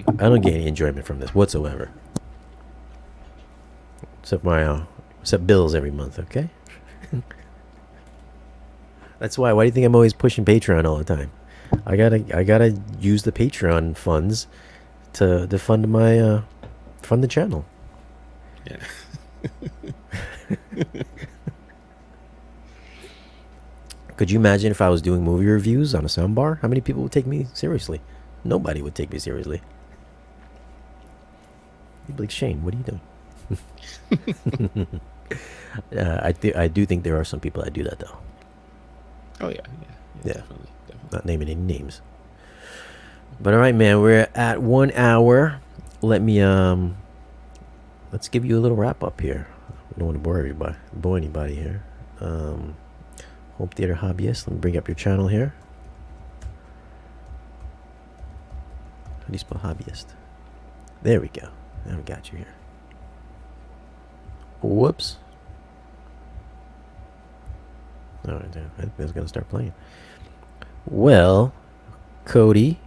Speaker 1: I don't get any enjoyment from this whatsoever, except bills every month. Okay, that's why. Why do you think I'm always pushing Patreon all the time? I gotta use the Patreon funds to fund my fund the channel.
Speaker 2: Yeah.
Speaker 1: Could you imagine if I was doing movie reviews on a soundbar? How many people would take me seriously? Nobody would take me seriously. You'd be like, Shane, what are you doing? I do think there are some people that do that though.
Speaker 2: Oh yeah. Definitely.
Speaker 1: Not naming any names. But all right, man, we're at 1 hour. Let's give you a little wrap up here. I don't want to bore anybody here. Home Theater Hobbyist. Let me bring up your channel here. How do you spell hobbyist? There we go. Now we got you here. Whoops. All right, I think that's gonna start playing. Well, Cody,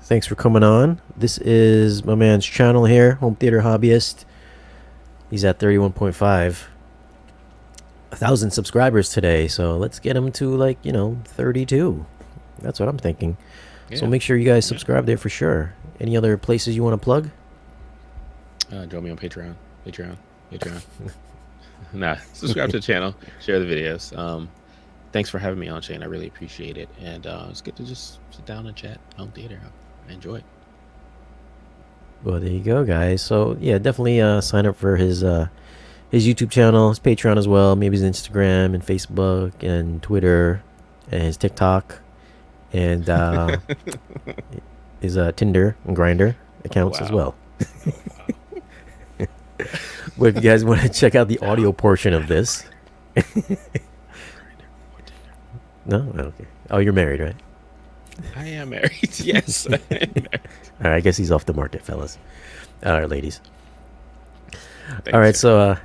Speaker 1: thanks for coming on. This is my man's channel here, Home Theater Hobbyist. He's at 31,000 subscribers today, so let's get him to 32. That's what I'm thinking. Yeah. So make sure you guys subscribe there for sure. Any other places you want to plug?
Speaker 2: Join me on Patreon. Nah, subscribe to the channel, share the videos. Thanks for having me on, Shane. I really appreciate it, and it's good to just sit down and chat. Home theater, I enjoy it.
Speaker 1: Well, there you go, guys. So yeah, definitely sign up for his YouTube channel, his Patreon as well, maybe his Instagram and Facebook and Twitter and his TikTok and his Tinder and Grindr accounts as well. But if you guys want to check out the audio portion of this. No? Okay. Oh, you're married, right?
Speaker 2: I am married, yes. All
Speaker 1: right, I guess he's off the market, fellas. All right, ladies. All right, so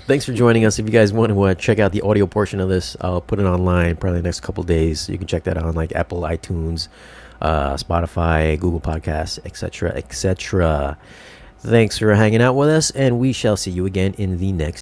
Speaker 1: thanks for joining us. If you guys want to check out the audio portion of this, I'll put it online probably the next couple days. You can check that out on like Apple, iTunes, Spotify, Google Podcasts, etc., etc. Thanks for hanging out with us, and we shall see you again in the next